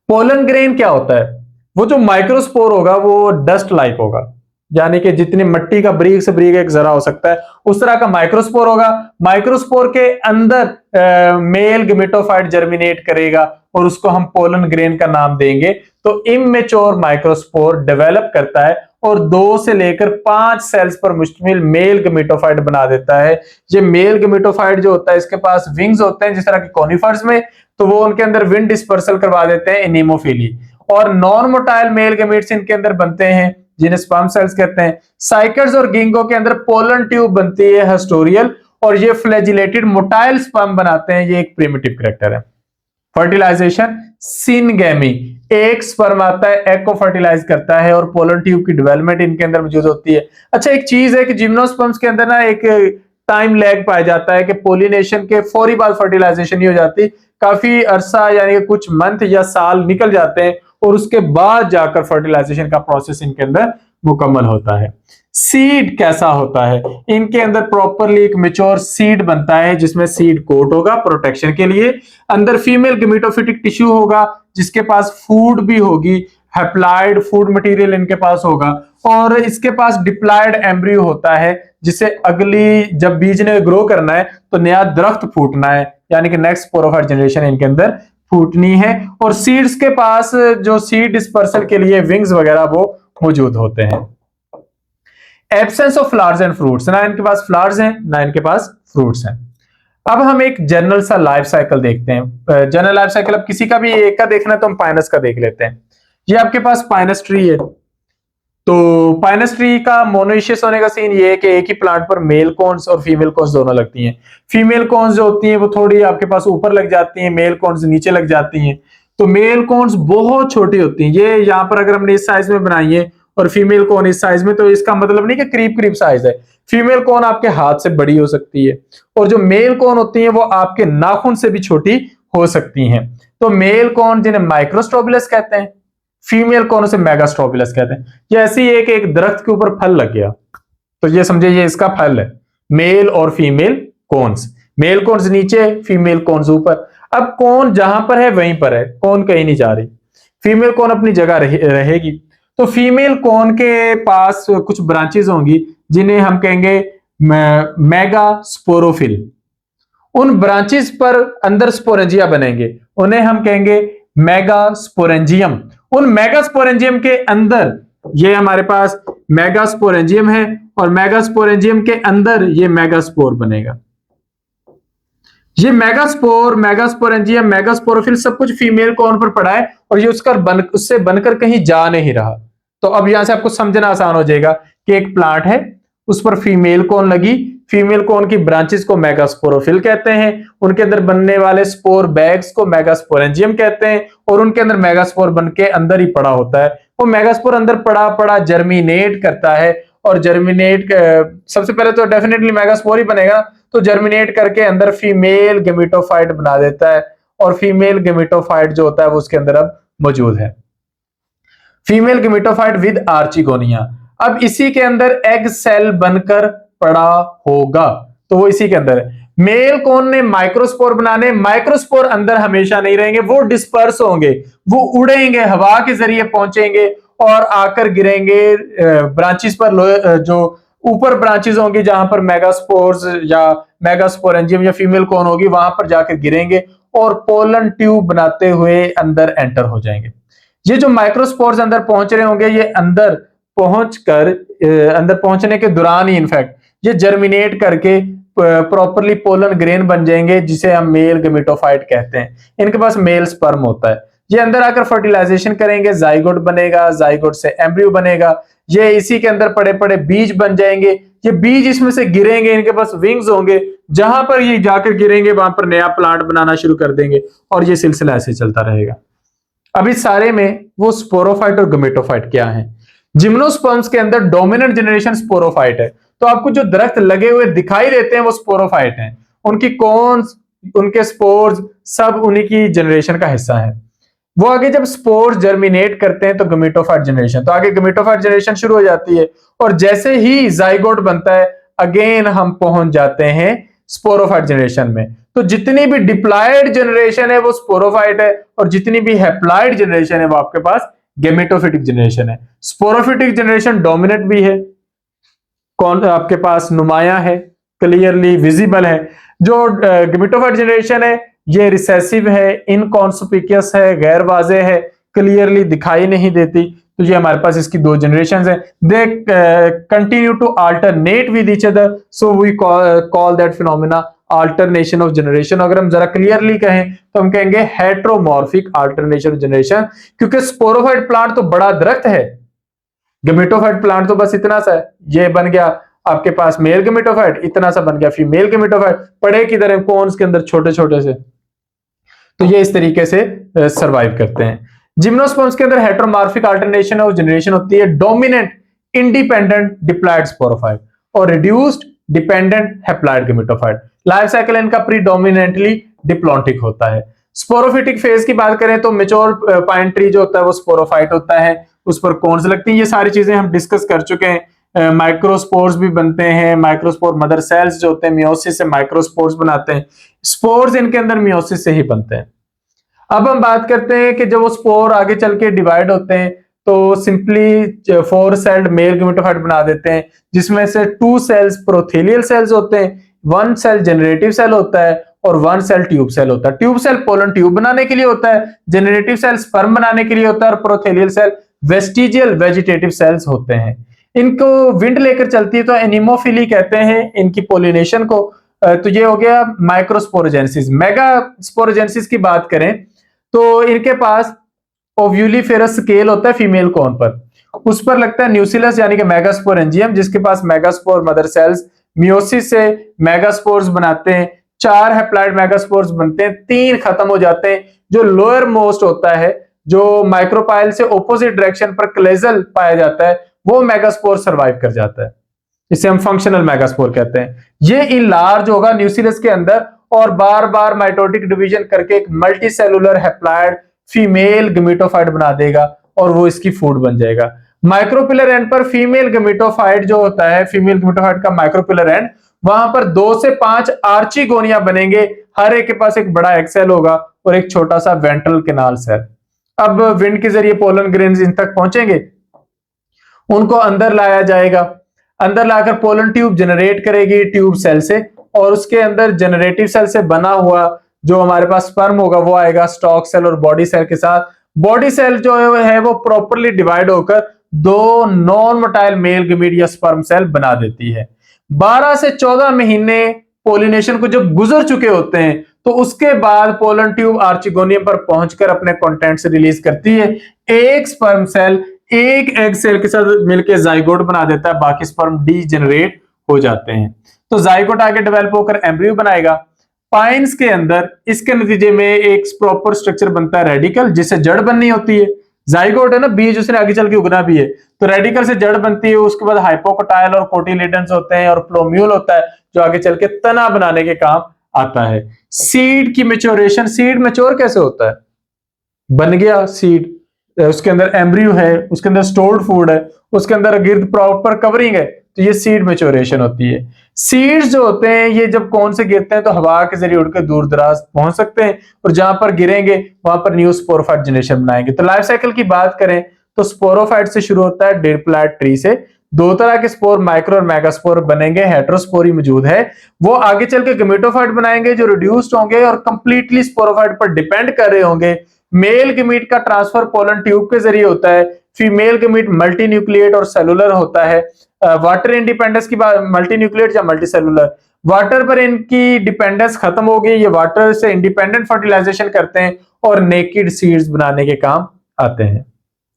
पोलन ग्रेन क्या होता है? वो जो माइक्रोस्पोर होगा वो डस्ट लाइक होगा, यानी कि जितनी मिट्टी का ब्रीक से ब्रीक एक जरा हो सकता है उस तरह का माइक्रोस्पोर होगा। माइक्रोस्पोर के अंदर मेल गेमेटोफाइट जर्मिनेट करेगा और उसको हम पोलन ग्रेन का नाम देंगे। तो इमेच्योर माइक्रोस्पोर डेवलप करता है और 2 से लेकर 5 सेल्स पर मुश्तमिल मेल गेमेटोफाइट बना देता है। ये मेल गेमेटोफाइट जो होता है इसके पास विंग्स होते हैं जिस तरह के कॉनिफर्स में, तो वो उनके अंदर विंड डिस्पर्सल करवा देते हैं, एनीमोफिली। और नॉन मोटाइल मेल गेमेट्स इनके अंदर बनते हैं जिन्हें स्पर्म सेल्स कहते हैं। साइकर्स और गिंगो के अंदर पोलन ट्यूब बनती है, हेस्टोरियल, और ये फ्लैजिलेटेड मोटाइल स्पर्म बनाते हैं। ये एक प्रिमिटिव कैरेक्टर है। फर्टिलाइजेशन सिनगेमी, एक स्पर्म आता है, एग को फर्टिलाइज करता है और पोलन ट्यूब की डेवलपमेंट इनके अंदर मौजूद होती है। अच्छा, एक चीज है कि जिम्नोस्पर्म्स के अंदर ना एक टाइम लैग पाया जाता है कि पोलिनेशन के फौरी बाद फर्टिलाइजेशन नहीं हो जाती, काफी अरसा यानी कुछ मंथ या साल निकल जाते हैं और उसके बाद जाकर फर्टिलाइजेशन का प्रोसेस इनके अंदर मुकम्मल होता है। सीड कैसा होता है? इनके अंदर प्रॉपरली एक मेच्योर सीड बनता है जिसमें सीड कोट होगा प्रोटेक्शन के लिए। अंदर फीमेल गेमेटोफिटिक टिश्यू होगा जिसके पास फूड भी होगी, हैप्लॉइड फूड मटेरियल इनके पास होगा, और इसके पास डिप्लॉयड एम्ब्रियो होता है जिसे अगली जब बीज ने ग्रो करना है तो नया दरख्त फूटना है, यानी कि नेक्स्ट स्पोरोफाइट जनरेशन इनके अंदर फूटनी है। और सीड्स के पास जो सीड डिस्पर्सल के लिए विंग्स वगैरह वो मौजूद होते हैं। Absence of flowers and fruits, ना इनके पास फ्लावर्स हैं ना इनके पास फ्रूट्स हैं। अब हम एक जनरल सा लाइफ साइकिल देखते हैं। जनरल लाइफ साइकिल अब किसी का भी एक का देखना है तो हम पाइनस का देख लेते हैं। ये आपके पास पाइनस ट्री है, तो पाइनस ट्री का मोनोइशियस होने का सीन ये है कि एक ही प्लांट पर मेल कॉन्स और फीमेल कॉन्स दोनों लगती हैं। फीमेल कॉन्स जो होती हैं वो थोड़ी आपके पास ऊपर लग जाती हैं, मेल कॉन्स नीचे लग जाती हैं। तो मेल कॉन्स बहुत छोटी होती हैं, ये यहाँ पर अगर हमने इस साइज में बनाई है और फीमेल कॉन इस साइज में, तो इसका मतलब नहीं कि करीब करीब साइज है। फीमेल कॉन आपके हाथ से बड़ी हो सकती है और जो मेल कॉन होती है वो आपके नाखून से भी छोटी हो सकती हैं। तो मेल कॉन जिन्हें माइक्रोस्ट्रोबिलस कहते हैं, फीमेल कॉन से मेगास्ट्रोबिलस कहते हैं। ये ऐसी एक दरख्त के ऊपर फल लग गया तो ये समझे ये इसका फल है, मेल और फीमेल कॉन्स। मेल कॉन्स नीचे, फीमेल कॉन्स ऊपर। अब कॉन जहां पर है वहीं पर है, कॉन कहीं नहीं जा रही, फीमेल कॉन अपनी जगह रहेगी। तो फीमेल कोन के पास कुछ ब्रांचेस होंगी जिन्हें हम कहेंगे मेगा स्पोरोफिल। उन ब्रांचेस पर अंदर स्पोरेंजिया बनेंगे, उन्हें हम कहेंगे मेगा स्पोरेंजियम। उन मेगा स्पोरेंजियम के अंदर ये हमारे पास मेगा स्पोरेंजियम है और मेगा स्पोरेंजियम के अंदर ये मेगास्पोर बनेगा। ये मेगास्पोर, मेगास्पोरेंजियम, मेगास्पोरोफिल सब कुछ फीमेल कोन पर पड़ा है और ये उससे बनकर कहीं जा नहीं रहा। तो अब यहां से आपको समझना आसान हो जाएगा कि एक प्लांट है, उस पर फीमेल कोन लगी, फीमेल कोन की ब्रांचेस को मेगास्पोरोफिल कहते हैं, उनके अंदर बनने वाले स्पोर बैग्स को मेगास्पोरेंजियम कहते हैं और उनके अंदर मेगास्पोर बन के अंदर ही पड़ा होता है। वो मेगास्पोर अंदर पड़ा पड़ा जर्मिनेट करता है और जर्मिनेट सबसे पहले तो डेफिनेटली मेगास्पोर ही बनेगा, तो जर्मिनेट करके अंदर फीमेल गेमेटोफाइट बना देता है और फीमेल गेमेटोफाइट जो होता है वो उसके अंदर अब मौजूद है, फीमेल गेमेटोफाइट विद आर्चिगोनिया। अब इसी के अंदर एग सेल बनकर पड़ा होगा, तो वो इसी के अंदर है। मेल कोन ने माइक्रोस्पोर बनाने, माइक्रोस्पोर अंदर हमेशा नहीं रहेंगे, वो डिस्पर्स होंगे, वो उड़ेंगे, हवा के जरिए पहुंचेंगे और आकर गिरेंगे ब्रांचेस पर, जो ऊपर ब्रांचेस होंगी जहां पर मेगास्पोर्स या मेगास्पोरेंजियम या फीमेल कोन होगी, वहां पर जाकर गिरेंगे और पोलन ट्यूब बनाते हुए अंदर एंटर हो जाएंगे। ये जो माइक्रोस्पोर्स अंदर पहुंच रहे होंगे, ये अंदर पहुंचने के दौरान ही इनफैक्ट ये जर्मिनेट करके प्रॉपरली पोलन ग्रेन बन जाएंगे, जिसे हम मेल गेमेटोफाइट कहते हैं। इनके पास मेल स्पर्म होता है, ये अंदर आकर फर्टिलाइजेशन करेंगे, जाइगोट बनेगा, जाइगोट से एम्ब्रियो बनेगा, ये इसी के अंदर पड़े पड़े बीज बन जाएंगे, ये बीज इसमें से गिरेंगे, इनके पास विंग्स होंगे, जहां पर ये जाकर गिरेंगे वहां पर नया प्लांट बनाना शुरू कर देंगे और ये सिलसिला ऐसे चलता रहेगा। अब इस सारे में वो स्पोरोफाइट और गेमेटोफाइट क्या है? जिम्नोस्पर्म्स के अंदर डोमिनेंट जनरेशन स्पोरोफाइट है, तो आपको जो दरख्त लगे हुए दिखाई देते हैं वो स्पोरोफाइट हैं, उनकी कॉन्स, उनके स्पोर्स सब उन्हीं की जनरेशन का हिस्सा है। वो आगे जब स्पोर्स जर्मिनेट करते हैं तो गेमेटोफाइट जनरेशन, तो आगे गेमेटोफाइट जनरेशन शुरू हो जाती है और जैसे ही जाइगोट बनता है अगेन हम पहुंच जाते हैं स्पोरोफाइट जनरेशन में। तो जितनी भी डिप्लॉयड जनरेशन है वो स्पोरोफाइट है और जितनी भी हैप्लॉयड जनरेशन है वो आपके पास गेमेटोफिटिक जनरेशन है। स्पोरोफिटिक जनरेशन डोमिनेंट भी है, कौन आपके पास नुमाया है, क्लियरली विजिबल है। जो गेमेटोफाइट जनरेशन है ये रिसेसिव है, इनकॉन्स्पिकुअस है, गैर वाज़ेह है, क्लियरली दिखाई नहीं देती। तो ये हमारे पास इसकी दो जनरेशंस हैं, they continue to alternate with each other, so we call that phenomena alternation of generation. अगर हम जरा क्लियरली कहें तो हम कहेंगे हेट्रोमॉर्फिक अल्टरनेशन ऑफ जनरेशन, क्योंकि स्पोरोफाइट प्लांट तो बड़ा दरख्त है, गेमेटोफाइट प्लांट तो बस इतना सा है, ये बन गया आपके पास मेल गेमेटोफाइट, इतना सा बन गया फीमेल गेमेटोफाइट, पड़े किधर है कॉन्स के अंदर छोटे छोटे से। तो ये इस तरीके से सरवाइव करते हैं। जिम्नोस्पर्म्स के अंदर हेट्रोमॉर्फिक अल्टरनेशन ऑफ जनरेशन होती है, डोमिनेंट इंडिपेंडेंट डिप्लॉयड स्पोरोफाइट और reduced dependent haploid gametophyte. Life cycle इनका प्रीडोमिनेंटली डिप्लॉन्टिक होता है। स्पोरोफिटिक फेज की बात करें तो मेच्योर पाइन ट्री जो होता है वो स्पोरोफाइट होता है, उस पर कॉन्स लगती हैं। ये सारी चीजें हम डिस्कस कर चुके हैं। माइक्रोस्पोर्स भी बनते हैं, माइक्रोस्पोर मदर सेल्स जो होते हैं मियोसिस से माइक्रोस्पोर्स बनाते हैं, स्पोर्स इनके अंदर मियोसिस से ही बनते हैं। अब हम बात करते हैं कि जब वो स्पोर आगे चल के डिवाइड होते हैं तो सिंपली 4 सेल्ड मेल गेमेटोफाइट बना देते हैं, जिसमें से 2 सेल्स प्रोथेलियल सेल्स होते हैं, 1 सेल जनरेटिव सेल होता है और 1 सेल ट्यूब सेल होता है। ट्यूब सेल पोलन ट्यूब बनाने के लिए होता है, जनरेटिव सेल स्पर्म बनाने के लिए होता है और प्रोथेलियल सेल वेस्टिजियल वेजिटेटिव सेल्स होते हैं। इनको विंड लेकर चलती है तो एनिमोफिली कहते हैं इनकी पोलिनेशन को। तो ये हो गया माइक्रोस्पोरोजेनेसिस। मेगा स्पोरोजेनेसिस की बात करें तो इनके पास ओव्यूलिफेरस स्केल होता है फीमेल कोन पर, उस पर लगता है न्यूसिलस यानी कि मेगास्पोरेंजियम, जिसके पास मेगास्पोर मदर सेल्स मियोसिस से मेगास्पोर्स बनाते हैं। 4 हैप्लॉयड मेगास्पोर्स बनते हैं, 3 खत्म हो जाते हैं। जो लोअर मोस्ट होता है, जो माइक्रोपाइल से ऑपोजिट डायरेक्शन पर क्लेजल पाया जाता है, वो मेगास्पोर सर्वाइव कर जाता है, इसे हम फंक्शनल मेगास्पोर कहते हैं। ये इनलार्ज होगा न्यूसिलस के अंदर और बार बार माइटोटिक डिवीजन करके एक multi cellular haploid female gametophyte बना देगा और वो इसकी फूड बन जाएगा। माइक्रोपिलर एंड पर फीमेल गेमेटोफाइट जो होता है, फीमेल गेमेटोफाइट का माइक्रोपिलर एंड, वहां पर 2 से 5 आर्चिगोनिया बनेंगे, हर एक के पास एक बड़ा एक्सेल होगा और एक छोटा सा वेंट्रल कैनाल सेल। अब विंड के जरिए पोलन ग्रेन्स इन तक पहुंचेंगे उनको अंदर लाया जाएगा, अंदर लाकर पोलन ट्यूब जनरेट करेगी ट्यूब सेल से, और उसके अंदर जनरेटिव सेल से बना हुआ जो हमारे पास स्पर्म होगा वो आएगा स्टॉक सेल और बॉडी सेल के साथ। बॉडी सेल जो है वो प्रॉपरली डिवाइड होकर दो नॉन मोटाइल मेल गमीट या स्पर्म सेल बना देती है। 12 से 14 महीने पोलिनेशन को जब गुजर चुके होते हैं तो उसके बाद पोलन ट्यूब आर्चिगोनियम पर पहुंचकर अपने कंटेंट्स रिलीज करती है। एक स्पर्म सेल एक एग सेल के साथ मिलकर जाइगोट बना देता है, बाकी स्पर्म डीजेनरेट हो जाते हैं। तो जाइगोट आगे डेवलप होकर एम्ब्रियो बनाएगा। पाइन्स के अंदर इसके नतीजे में एक प्रॉपर स्ट्रक्चर बनता है रेडिकल, जिससे जड़ बननी होती है। जाइगोट है ना, बीज उसने आगे चल के उगना भी है, तो रेडिकल से जड़ बनती है। उसके बाद हाइपोकोटाइल और कोटिलेडन्स होते हैं और प्लोम्यूल होता है जो आगे चल के तना बनाने के काम आता है। सीड की मेच्योरेशन, सीड मेच्योर कैसे होता है? बन गया सीड, उसके अंदर एम्ब्रियो है, उसके अंदर स्टोर्ड फूड है, उसके अंदर गिर्द प्रॉपर कवरिंग है, तो ये सीड मेच्योरेशन होती है। सीड्स जो होते हैं ये जब कौन से गिरते हैं तो हवा के जरिए उड़कर दूर दराज पहुंच सकते हैं, और जहां पर गिरेंगे वहां पर न्यू स्पोरोफाइट जनरेशन बनाएंगे। तो लाइफ साइकिल की बात करें तो स्पोरोफाइट से शुरू होता है डिप्लॉयड ट्री से। दो तरह के स्पोर, माइक्रो और मेगास्पोर बनेंगे। हेटेरोस्पोरी मौजूद है, वो आगे चल के गमेटोफाइट बनाएंगे जो रिड्यूस्ड होंगे और कंप्लीटली स्पोरोफाइट पर डिपेंड कर रहे होंगे। मेल गमीट का ट्रांसफर पोलन ट्यूब के जरिए होता है। फीमेल गमीट मल्टी न्यूक्लिएट और सेलुलर होता है। वाटर इंडिपेंडेंस की बात, मल्टी न्यूक्लिएट या मल्टी सेलुलर, वाटर पर इनकी डिपेंडेंस खत्म हो गई, ये वाटर से इंडिपेंडेंट फर्टिलाइजेशन करते हैं और नेकेड सीड्स बनाने के काम आते हैं।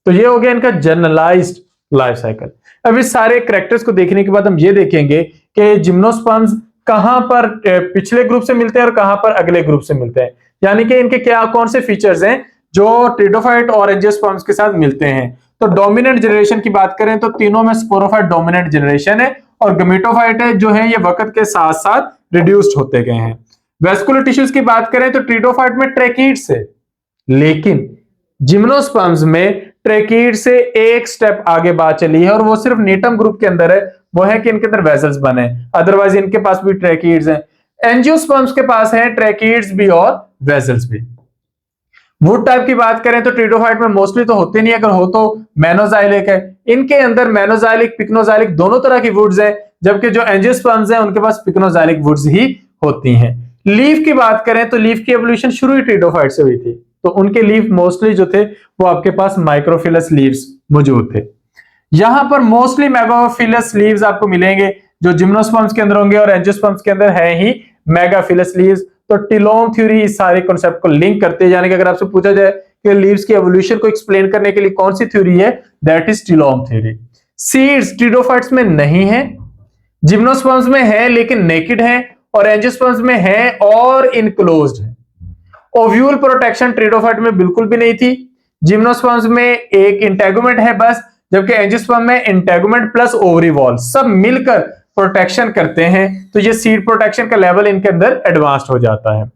तो ये हो गया इनका जनरलाइज्ड लाइफ साइकिल। अब इस सारे कैरेक्टर्स को देखने के बाद हम ये देखेंगे कि जिम्नोस्पर्म्स कहां पर पिछले ग्रुप से मिलते हैं और कहां पर अगले ग्रुप से मिलते हैं, यानी कि इनके क्या कौन से फीचर्स हैं जो ट्रिडोफाइट और एंजियोस्पर्म्स के साथ मिलते हैं। तो डोमिनेंट जनरेशन की बात करें तो तीनों में स्पोरोफाइट डोमिनेंट जनरेशन है, और गमेटोफाइट है जो है ये वक्त के साथ साथ रिड्यूस्ड होते गए हैं। वेस्कुलर टिश्यूज की बात करें तो ट्रिडोफाइट में ट्रैकीड्स है, लेकिन जिम्नोस्पर्म्स में ट्रैकीड से एक स्टेप आगे बात चली है, और वो सिर्फ नीटम ग्रुप के अंदर है, वो है कि इनके अंदर वेसल्स बने, अदरवाइज इनके पास भी ट्रैकीड्स हैं। एंजियोस्पर्म्स के पास है ट्रैकीड्स भी और वेसल्स भी। वुड टाइप की बात करें तो ट्रिडोफाइट में मोस्टली तो होते नहीं, अगर हो तो मेनोजाइलिक है। इनके अंदर मेनोजाइलिक पिक्नोजाइलिक दोनों तरह की वुड्स हैं, जबकि जो एंजियोस्पर्म्स हैं उनके पास पिक्नोजाइलिक वुड्स ही होती हैं। लीफ की बात करें तो लीफ की एवोल्यूशन शुरू ही ट्रिडोफाइट से हुई थी, तो उनके लीफ मोस्टली जो थे वो आपके पास माइक्रोफिलस लीव्स मौजूद थे। यहां पर मोस्टली मेगाफिलस लीव्स आपको मिलेंगे जो जिम्नोस्पर्म्स के अंदर होंगे, और एंजियोस्पर्म्स के अंदर है ही मेगाफिलस लीव्स। तो टिलोम थ्योरी इस सारे कॉन्सेप्ट को लिंक करते हैं, यानी कि अगर आपसे पूछा जाए कि लीव्स की एवोल्यूशन को एक्सप्लेन करने के लिए कौन सी थ्योरी है, दैट इज टिलोम थ्योरी। सीड्स ट्रिडोफाइट्स में नहीं है, जिम्नोस्पर्म्स में है लेकिन नेकेड है, और एंजियोस्पर्म्स में है और इनक्लोज्ड है। ओव्यूल प्रोटेक्शन ट्रिडोफाइट में बिल्कुल भी नहीं थी। जिम्नोस्पर्म्स में एक इंटेगुमेंट है बस, जबकि एंजियोस्पर्म में इंटेगुमेंट प्लस ओवरी वॉल सब मिलकर प्रोटेक्शन करते हैं, तो ये सीड प्रोटेक्शन का लेवल इनके अंदर एडवांस्ड हो जाता है।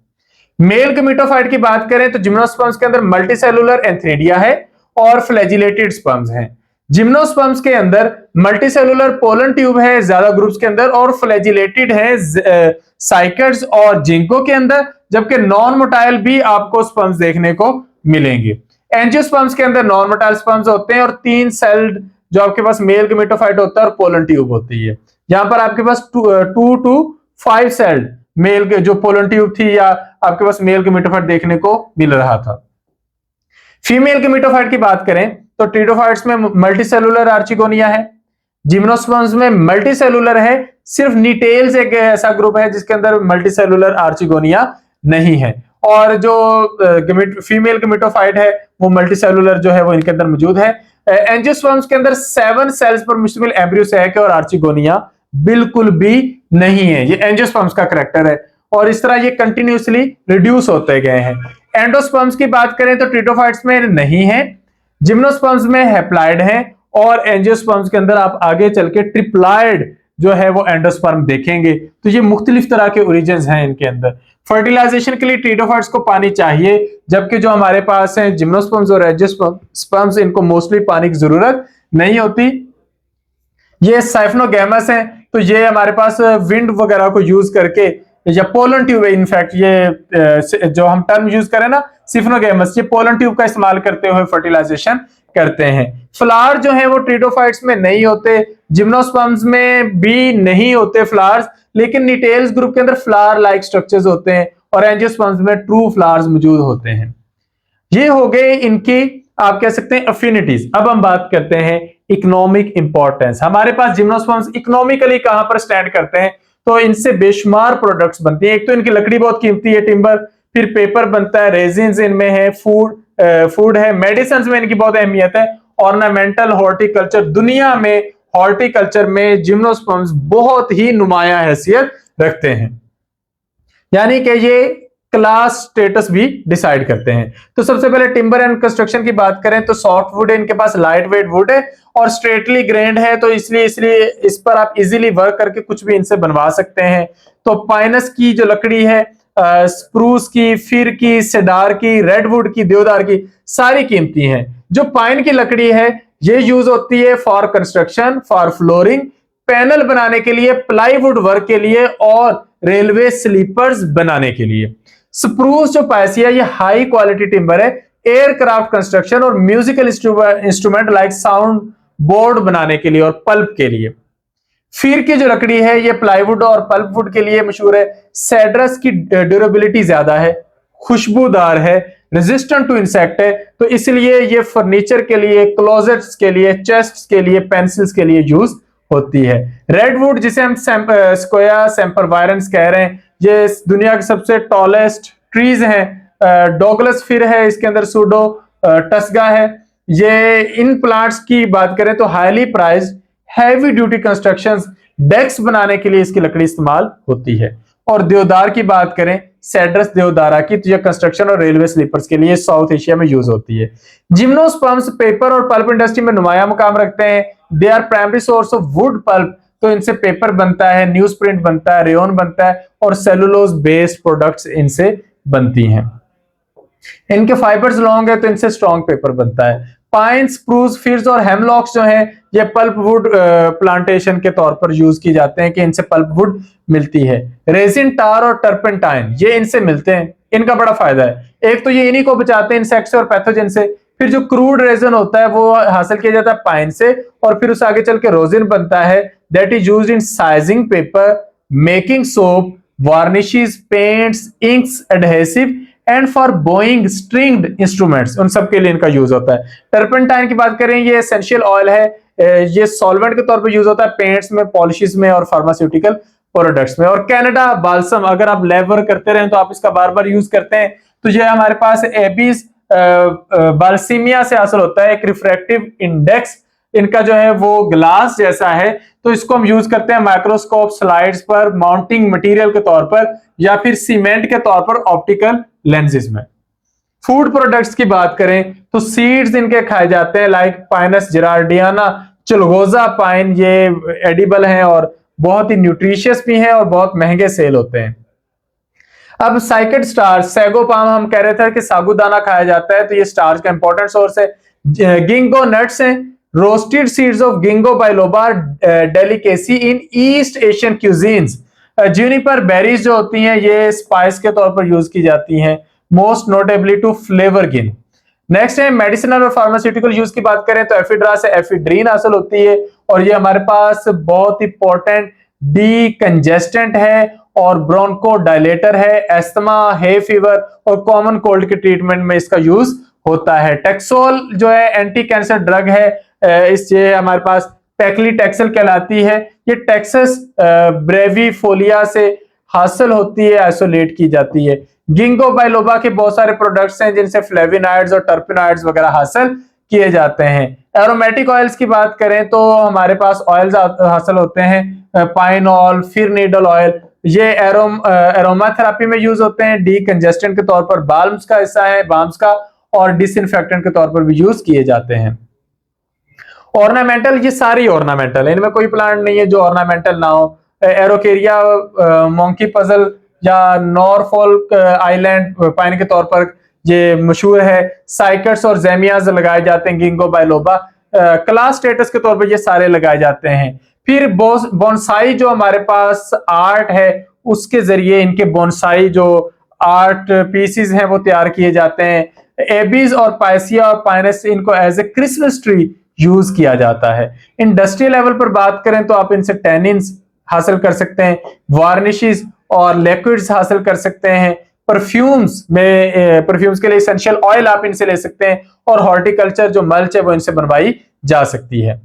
मेल गमीटोफाइट की बात करें तो जिम्नोस्पर्म्स के अंदर मल्टीसेलुलर एंथ्रेडिया है और फ्लैजिलेटेड स्पर्म्स हैं। जिम्नोस्पर्म्स के अंदर मल्टीसेलुलर पोलन ट्यूब है ज्यादा ग्रुप्स के अंदर, और फ्लैजिलेटेड है साइकड्स और जिंको के अंदर, जबकि नॉन मोटाइल भी आपको स्पर्म्स देखने को मिलेंगे। एंजियोस्पर्म्स के अंदर नॉन मोटाइल स्पर्म्स होते हैं, और 3 सेल्ड जो आपके पास मेल गमीटोफाइट होता है और पोलन ट्यूब होती है। यहां पर आपके पास 2 to 5 सेल्ड मेल के जो पोलन ट्यूब थी या आपके पास मेल गमीटोफाइट देखने को मिल रहा था। फीमेल गमीटोफाइट की बात करें तो ट्रिडोफाइट्स में मल्टीसेलुलर आर्चिगोनिया है, जिम्नोस्पर्म्स में मल्टीसेलुलर है, सिर्फ नीटेल्स एक ऐसा ग्रुप है जिसके अंदर मल्टीसेलुलर आर्चिगोनिया नहीं है, और जो फीमेल गमीटोफाइट है वो मल्टीसेलुलर जो है वो इनके अंदर मौजूद है। एंजियोस्पर्म्स के अंदर 7 सेल्स पर मुश्तमिल एम्ब्रियो सैक है और आर्चिगोनिया बिल्कुल भी नहीं है। ये एंजियोस्पर्म्स का करैक्टर है, और इस तरह ये कंटिन्यूसली रिड्यूस होते गए हैं। एंडोस्पर्म्स की बात करें तो ट्रिडोफाइट्स में नहीं है, जिम्नोस्पर्म्स में हैप्लॉइड है, और एंजियोस्पर्म्स के अंदर आप आगे चल के ट्रिप्लॉइड जो है वो एंडोस्पर्म देखेंगे। तो ये मुख्तलिफ तरह के ओरिजिन्स हैं इनके अंदर। फर्टिलाइजेशन के लिए ट्रिडोफाइट्स को पानी चाहिए, जबकि जो हमारे पास है जिम्नोस्पर्म्स और एंजियोस्पर्म्स इनको मोस्टली पानी की जरूरत नहीं होती। ये साइफनोगैमस हैं, तो ये हमारे पास विंड वगैरह को यूज करके या पोलन ट्यूब है, इनफैक्ट ये जो हम टर्म यूज करें ना सिफनोगेमस, ये पोलन ट्यूब का इस्तेमाल करते हुए फर्टिलाइजेशन करते हैं। फ्लावर जो है वो ट्रिडोफाइट्स में नहीं होते, जिम्नोस्पर्म्स में भी नहीं होते फ्लावर्स, लेकिन निटेल्स ग्रुप के अंदर फ्लावर लाइक स्ट्रक्चर्स होते हैं और एंजियोस्पर्म्स में ट्रू फ्लावर्स मौजूद होते हैं। ये हो गए इनकी आप कह सकते हैं अफिनिटीज। अब हम बात करते हैं इकोनॉमिक इंपॉर्टेंस। हमारे पास जिम्नोस्पर्म्स इकोनॉमिकली कहां पर स्टैंड करते हैं, तो इनसे बेशुमार प्रोडक्ट्स बनती हैं। एक तो इनकी लकड़ी बहुत कीमती है, टिम्बर, फिर पेपर बनता है, रेजिन्स इनमें है, फूड है, मेडिसिन में इनकी बहुत अहमियत है, ऑर्नामेंटल, हॉर्टिकल्चर। दुनिया में हॉर्टिकल्चर में जिम्नोस्पर्म्स बहुत ही नुमाया हैसियत रखते हैं, यानी कि ये क्लास स्टेटस भी डिसाइड करते हैं। तो सबसे पहले टिम्बर एंड कंस्ट्रक्शन की बात करें तो सॉफ्ट वुड है इनके पास, लाइट वेट वुड है और स्ट्रेटली ग्रेन्ड है, तो इसलिए इस पर आप इजीली वर्क करके कुछ भी इनसे बनवा सकते हैं। तो पाइनस की जो लकड़ी है, स्प्रूस की, फिर की, सेडार की, रेडवुड की, देवदार की, सारी कीमती हैं। जो पाइन की लकड़ी है ये यूज होती है for construction, for flooring, panel बनाने के लिए, प्लाईवुड वर्क के लिए और रेलवे स्लीपर्स बनाने के लिए। स्प्रूस जो पायसिया ये हाई क्वालिटी टिम्बर है, एयरक्राफ्ट कंस्ट्रक्शन और musical instrument like sound board बनाने के लिए और पल्प के लिए। फिर की जो लकड़ी है ये प्लाईवुड और पल्प वुड के लिए मशहूर है। सेड्रस की ड्यूरेबिलिटी ज्यादा है, खुशबूदार है, रेजिस्टेंट टू इंसेक्ट है, तो इसलिए ये फर्नीचर के लिए, क्लोजेट्स के लिए, चेस्ट्स के लिए, पेंसिल्स के लिए यूज होती है। रेडवुड जिसे हम स्क्वाया सेम्परवायरेंस कह रहे हैं, ये दुनिया के सबसे टॉलेस्ट ट्रीज हैं। डॉगलस फिर है इसके अंदर, सूडो टस्गा है। ये इन प्लांट्स की बात करें तो highly prized heavy duty constructions, desk बनाने के लिए इसकी लकड़ी इस्तेमाल होती है। और देवदार की बात करें, सेड्रस देवदारा की, तो यह कंस्ट्रक्शन और रेलवे स्लीपर्स के लिए साउथ एशिया में यूज होती है। जिम्नोस्पर्म्स पेपर और पल्प इंडस्ट्री में नुमाया मुकाम रखते हैं। They are primary source of wood pulp, तो इनसे पेपर बनता है, न्यूज प्रिंट बनता है, रेयन बनता है और सेलुलोज बेस्ड प्रोडक्ट्स इनसे बनती हैं। इनके फाइबर्स लॉन्ग है तो इनसे स्ट्रॉन्ग पेपर बनता है। पाइन, स्प्रूस, फिर्स और हेमलॉक्स जो हैं ये पल्प वुड प्लांटेशन के तौर पर यूज की जाते हैं कि इनसे पल्प वुड मिलती है। रेजिन, टार और टर्पेंटाइन ये इनसे मिलते हैं। इनका बड़ा फायदा है, एक तो ये इन्हीं को बचाते हैं इंसेक्ट से और पैथोजन से। फिर जो क्रूड रेजिन होता है वो हासिल किया जाता है पाइन से और फिर उससे आगे चल के रोजिन बनता है, that is used in sizing paper, making soap, varnishes, paints, inks, adhesive and for Boeing stringed instruments, उन सब के लिए इनका यूज होता है। टर्पेंटाइन की बात करें, ये एसेंशियल ऑयल है, ये सॉल्वेंट के तौर पर यूज होता है पेंट्स में, पॉलिशेस में और फार्मास्यूटिकल प्रोडक्ट्स में। और कनाडा बाल्सम, अगर आप लैब वर्क करते रहे तो आप इसका बार बार यूज करते हैं, तो ये हमारे पास एबिस बाल्सीमिया से हासिल होता है। एक रिफ्रैक्टिव इंडेक्स इनका जो है वो ग्लास जैसा है, तो इसको हम यूज करते हैं माइक्रोस्कोप, स्लाइड्स पर, माउंटिंग मटेरियल के तौर पर या फिर सीमेंट के तौर पर ऑप्टिकल लेंसेज में। फूड प्रोडक्ट्स की बात करें तो सीड्स इनके खाए जाते हैं, लाइक पाइनस जेरार्डियाना, चुलगोजा पाइन, ये एडिबल हैं और बहुत ही न्यूट्रिशियस भी हैं और बहुत महंगे सेल होते हैं। अब साइकेड स्टार्च, सैगोपाम हम कह रहे थे कि साबूदाना खाया जाता है, तो ये स्टार्च का इंपॉर्टेंट सोर्स है। गिंगो नट्स हैं, roasted seeds of गिंगो biloba delicacy in east Asian cuisines. Juniper berries जो होती हैं ये स्पाइस के तौर पर यूज की जाती हैं, मोस्ट नोटेबली टू फ्लेवर गिन। नेक्स्ट है मेडिसिनल और फार्मास्यूटिकल यूज की बात करें तो एफिड्रा से एफिड्रीन हासिल होती है और ये हमारे पास बहुत इंपॉर्टेंट डीकंजेस्टेंट है और ब्रोंको डायलेटर है। एस्थमा, हे फीवर और कॉमन कोल्ड के ट्रीटमेंट में इसका यूज होता है। टेक्सोल जो है एंटी कैंसर ड्रग है, ये हमारे पास पैक्लीटेक्सेल कहलाती है। ये टेक्सस ब्रेविफोलिया से हासिल होती है, आइसोलेट की जाती है। गिंगो बाइलोबा के बहुत सारे प्रोडक्ट्स हैं जिनसे फ्लेविनाइड्स और टर्पेनॉइड्स वगैरह हासिल किए जाते हैं। एरोमेटिक ऑयल्स की बात करें तो हमारे पास ऑयल्स हासिल होते हैं, पाइनॉल, फिर नीडल ऑयल, ये एरोमा थेरेपी में यूज होते हैं, डीकंजेस्टेंट के तौर पर बाल्म्स का हिस्सा है, बाल्म्स का, और डिसइंफेक्टेंट के तौर पर भी यूज किए जाते हैं। ऑर्नामेंटल, ये सारी ऑर्नामेंटल है, इनमें कोई प्लांट नहीं है जो ऑर्नामेंटल ना हो। एरोकेरिया, मोंकी पजल या नॉरफोल्क आइलैंड पाइन के तौर पर ये मशहूर है। साइकट्स और जेमियाज लगाए जाते हैं, गिंगो बाइलोबा क्लास स्टेटस के तौर पर ये सारे लगाए जाते हैं। फिर बोनसाई जो हमारे पास आर्ट है उसके जरिए इनके बोनसाई जो आर्ट पीसीज हैं वो तैयार किए जाते हैं। एबीज और पाइसिया और पाइनस इनको as a Christmas tree use किया जाता है। इंडस्ट्रियल लेवल पर बात करें तो आप इनसे टैनिन्स हासिल कर सकते हैं, वार्निशेस और लिक्विड्स हासिल कर सकते हैं। परफ्यूम्स में परफ्यूम्स के लिए एसेंशियल ऑयल आप इनसे ले सकते हैं, और हॉर्टिकल्चर जो मल्च है वो इनसे बनवाई जा सकती है।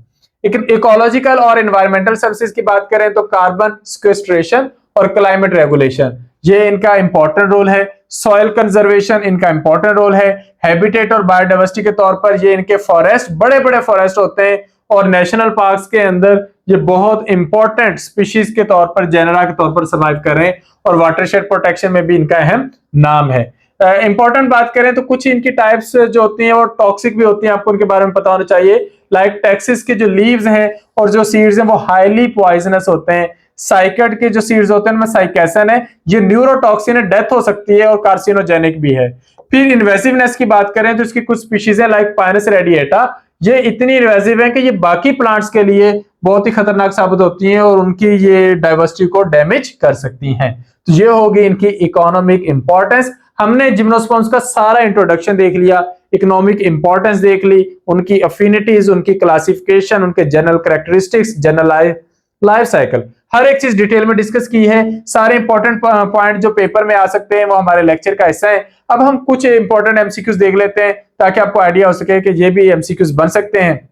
इकोलॉजिकल और एनवायरमेंटल सर्विसेज की बात करें तो कार्बन सिक्वेस्ट्रेशन और क्लाइमेट रेगुलेशन ये इनका इंपॉर्टेंट रोल है। सॉइल कंजर्वेशन इनका इंपॉर्टेंट रोल है। हैबिटेट और बायोडाइवर्सिटी के तौर पर ये इनके फॉरेस्ट बड़े बड़े फॉरेस्ट होते हैं, और नेशनल पार्क्स के अंदर ये बहुत इंपॉर्टेंट स्पीशीज के तौर पर, जेनरा के तौर पर सर्वाइव कर रहे हैं, और वाटरशेड प्रोटेक्शन में भी इनका अहम नाम है। इंपॉर्टेंट बात करें तो कुछ इनकी टाइप्स जो होती हैं वो टॉक्सिक भी होती हैं, आपको उनके बारे में पता होना चाहिए। लाइक टैक्सिस के जो लीव्स हैं और जो सीड्स हैं वो हाईली पॉइजनस होते हैं। साइकड के जो सीड्स होते हैं उनमें साइकेसन है, ये न्यूरोटॉक्सिन है, डेथ हो सकती है और कार्सिनोजेनिक भी है। फिर इन्वेसिवनेस की बात करें तो इसकी कुछ स्पीशीज है लाइक पाइनस रेडिएटा, ये इतनी इन्वेसिव है कि ये बाकी प्लांट्स के लिए बहुत ही खतरनाक साबित होती हैं और उनकी ये डाइवर्सिटी को डैमेज कर सकती हैं। तो ये होगी इनकी इकोनॉमिक इंपॉर्टेंस। हमने जिम्नोस्पर्म्स का सारा इंट्रोडक्शन देख लिया, इकोनॉमिक इंपॉर्टेंस देख ली, उनकी अफिनिटीज, उनकी क्लासिफिकेशन, उनके general characteristics, general life cycle, हर एक चीज डिटेल में डिस्कस की है। सारे इंपॉर्टेंट पॉइंट जो पेपर में आ सकते हैं वो हमारे लेक्चर का हिस्सा है। अब हम कुछ इंपॉर्टेंट एमसीक्यूज देख लेते हैं ताकि आपको आइडिया हो सके कि ये भी एमसीक्यूज बन सकते हैं।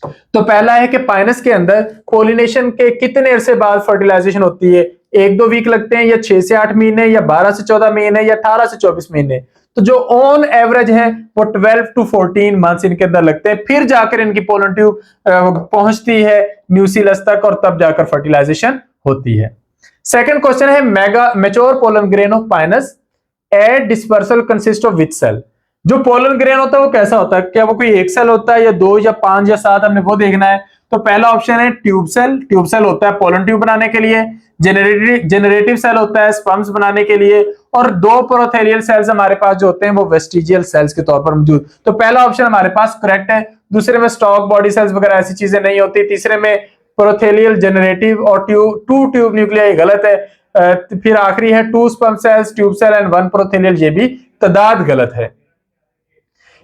तो पहला है कि पाइनस के अंदर पोलिनेशन के कितने अरसे बाद फर्टिलाइजेशन होती है? 1-2 वीक लगते हैं, या 6 से 8 महीने, या 12 से 14 महीने, या 18 से 24 महीने? तो जो ऑन एवरेज है वो 12 to 14 मंथ्स इनके अंदर लगते हैं, फिर जाकर इनकी पोलन ट्यूब पहुंचती है न्यूसीलस तक और तब जाकर फर्टिलाइजेशन होती है। सेकंड क्वेश्चन है mega mature pollen grain of Pinus at dispersal consist of which cell? जो पोलन ग्रेन होता है वो कैसा होता है? क्या वो कोई एक सेल होता है या 2 या 5 या 7? हमने वो देखना है। तो पहला ऑप्शन है ट्यूब सेल। ट्यूब सेल होता है पोलन ट्यूब बनाने के लिए। जेनरेटिव सेल होता है स्पर्म्स बनाने के लिए, और 2 प्रोथेलियल सेल्स हमारे पास जो होते हैं वो वेस्टिजियल सेल्स के तौर पर मौजूद। तो पहला ऑप्शन हमारे पास करेक्ट है। दूसरे में स्टॉक बॉडी सेल्स वगैरह ऐसी चीजें नहीं होती। तीसरे में प्रोथेलियल, जेनरेटिव और टू ट्यूब न्यूक्लियाई गलत है। फिर आखिरी है 2 sperm cells, tube cell and 1 prothallial, ये भी तादाद गलत है।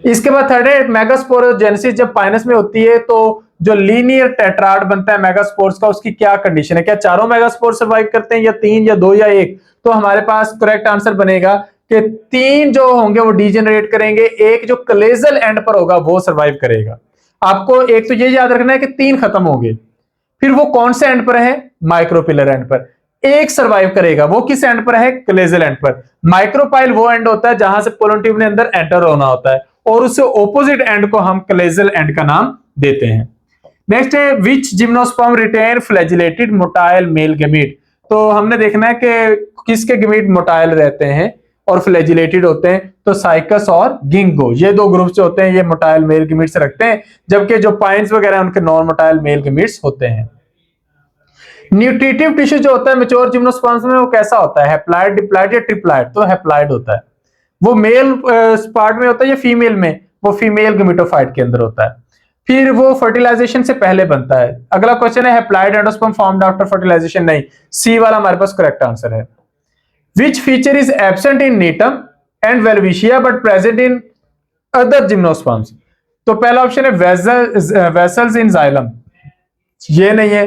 इसके बाद थर्ड है मेगास्पोरोजेनेसिस जब पाइनस में होती है तो जो लीनियर टेट्राड बनता है मेगास्पोर्स का, उसकी क्या कंडीशन है? क्या चारों मेगास्पोर सर्वाइव करते हैं, या 3 या 2 या 1? तो हमारे पास करेक्ट आंसर बनेगा कि 3 जो होंगे वो डीजेनरेट करेंगे, एक जो कलेजल एंड पर होगा वो सर्वाइव करेगा। आपको एक तो ये याद रखना है कि 3 खत्म होंगे, फिर वो कौन से एंड पर है? माइक्रोपिलर एंड पर। एक सर्वाइव करेगा, वो किस एंड पर है? कलेजल एंड पर। माइक्रोपाइल वो एंड होता है जहां से पोलन ट्यूब ने अंदर एंटर होना होता है, और उससे ऑपोजिट एंड को हम कलेजल एंड का नाम देते हैं। नेक्स्ट है which gymnosperm retain flagellated motile male gamete? तो हमने देखना है कि किसके गमीट मोटाइल रहते हैं और फ्लैजिलेटेड होते हैं। तो साइकस और गिंगो, ये 2 ग्रुप जो होते हैं ये मोटाइल मेल गमीट्स रखते हैं, जबकि जो पाइन्स वगैरह उनके नॉन मोटाइल मेल गमीट्स होते हैं। न्यूट्रिटिव टिश्यू जो होता है मैच्योर जिम्नोस्पर्म्स में वो कैसा होता है? हैप्लॉइड, डिप्लॉइड या ट्रिप्लॉइड? तो हैप्लॉइड होता है। वो मेल पार्ट में होता है या फीमेल में? वो फीमेल गमीटोफाइट के अंदर होता है। फिर वो फर्टिलाइजेशन से पहले बनता है। अगला क्वेश्चन है haploid endosperm formed after fertilization? नहीं, सी वाला हमारे पास करेक्ट आंसर है। Which feature is absent in Gnetum and Welwitschia but present in other gymnosperms? तो पहला ऑप्शन है वेसल्स इन जाइलम, ये नहीं है।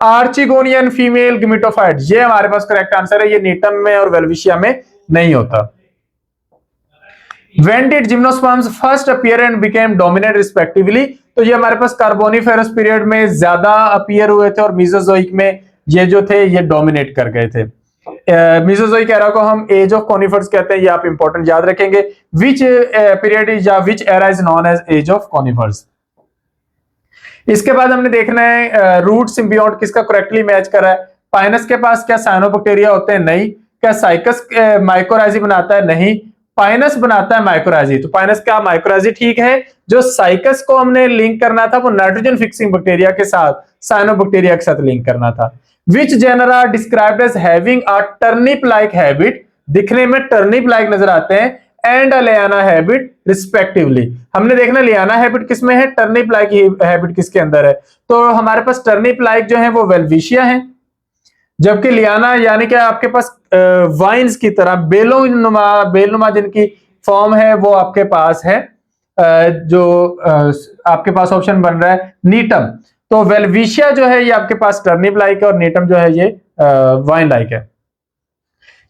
आर्चिगोनियन फीमेल गमीटोफाइट, ये हमारे पास करेक्ट आंसर है, ये नीटम में और वेलविशिया में नहीं होता। When did gymnosperms first appear and became dominant respectively? तो ये हमारे पास कार्बोनिफेरस पीरियड में ज्यादा अपीयर हुए थे और मीसोजोइक में ये जो थे ये डोमिनेट कर गए थे। मीसोजोइक एरा को हम एज ऑफ कॉनिफर्स कहते हैं, ये आप इंपॉर्टेंट याद रखेंगे। विच पीरियड इज या which era is known as age of conifers? इसके बाद हमने देखना है रूट सिम्बियोट किसका करेक्टली मैच कर रहा है। पाइनस के पास क्या साइनोबैक्टीरिया होते हैं? नहीं। क्या साइकस माइकोराइजी बनाता है? नहीं। पाइनस बनाता है माइकोराइजी। तो पाइनस का माइकोराइजी ठीक है। जो साइकस को हमने लिंक करना था वो नाइट्रोजन फिक्सिंग बैक्टीरिया के साथ, साइनोबैक्टीरिया के साथ लिंक करना था। Which genera described as having a turnip like habit? दिखने में टर्निप लाइक नजर आते हैं, and a liana habit respectively. हमने देखना लियाना हैबिट किसमें है, टर्निप लाइक हैबिट किसके अंदर है। तो हमारे पास टर्निप लाइक जो है वो वेलविशिया है, जबकि लियाना यानी कि आपके पास वाइन्स की तरह बेलनुमा जिनकी फॉर्म है वो आपके पास है। जो आपके पास ऑप्शन बन रहा है नीटम। तो वेलविशिया जो है ये आपके पास टर्निप लाइक है और नीटम जो है ये वाइन लाइक है।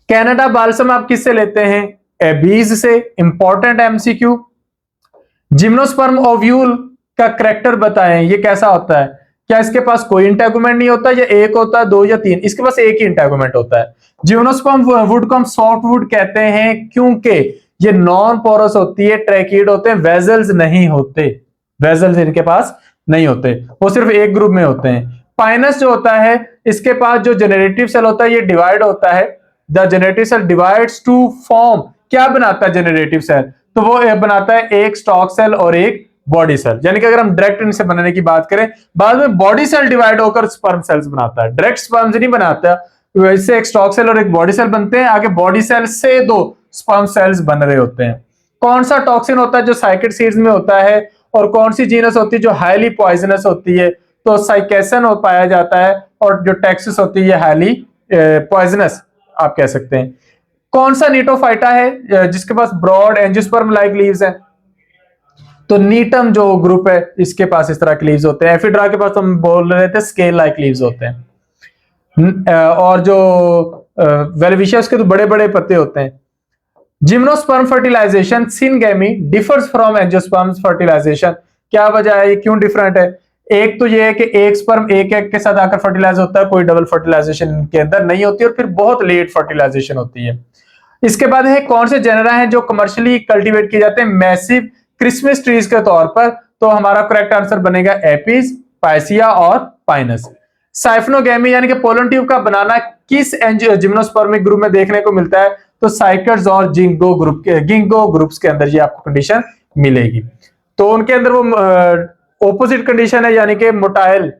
कनाडा बाल्सम आप किससे लेते हैं? एबीज से। Important MCQ. जिम्नोस्पर्म ओव्यूल का करेक्टर बताएं, ये कैसा होता है? क्या इसके पास कोई इंटेगुमेंट नहीं होता, या एक होता है, दो या तीन? इसके पास एक ही इंटेगुमेंट होता है। जिम्नोस्पर्म वुड को हम सॉफ्ट वुड कहते हैं क्योंकि ये नॉन पोरस होती है, ट्रैकीड होते हैं, वेजल्स नहीं होते, वेजल्स इनके पास नहीं होते, वो सिर्फ एक ग्रुप में होते हैं। पाइनस जो होता है इसके पास जो जनरेटिव सेल होता है ये डिवाइड होता है। The generative cell divides to form, क्या बनाता है जनरेटिव सेल? तो वो बनाता है एक स्टॉक सेल और एक बॉडी सेल। यानी कि अगर हम डायरेक्ट इनसे बनाने की बात करें, बाद में बॉडी सेल डिवाइड होकर स्पर्म सेल्स बनाता है, डायरेक्ट स्पर्म से नहीं बनाता। वैसे एक स्टॉक सेल और एक बॉडी सेल बनते हैं, आगे बॉडी सेल से दो स्पर्म सेल्स बन रहे होते हैं। कौन सा टॉक्सिन होता है जो साइकिड सीड्स में होता है, और कौन सी जीनस होती है जो हाईली पॉइजनस होती है? तो साइकेसन हो पाया जाता है, और जो टैक्सिस होती है हाईली पॉइजनस आप कह सकते हैं। कौन सा नीटोफाइटा है जिसके पास ब्रॉड एंजियोस्पर्म लाइक लीव्स हैं? तो नीटम जो ग्रुप है इसके पास इस तरह के लीव्स होते हैं। एफिड्रा के पास हम बोल रहे थे स्केल लाइक लीव्स होते हैं। और जो वेलविशिया उसके तो बड़े बड़े पत्ते होते हैं। Gymnosperm fertilization syngamy differs from angiosperm fertilization. क्या वजह है, ये क्यों डिफरेंट है? एक तो ये है कि एक स्पर्म एक एक के साथ आकर फर्टिलाइज होता है, कोई डबल फर्टिलाइजेशन के अंदर नहीं होती, और फिर बहुत लेट फर्टिलाइजेशन होती है। इसके बाद है कौन से जेनरा हैं जो कमर्शियली कल्टीवेट किए जाते हैं मैसिव क्रिसमस ट्रीज के तौर पर? तो हमारा करेक्ट आंसर बनेगा एपिस, पाइसिया और पाइनस। साइफनोगेमी यानी कि पोलन ट्यूब का बनाना किस जिम्नोस्पर्मिक ग्रुप में देखने को मिलता है? तो साइकर्स और गिंगो ग्रुप्स के अंदर ये आपको कंडीशन मिलेगी। तो उनके अंदर वो ऑपोजिट कंडीशन है, यानी कि मोटाइल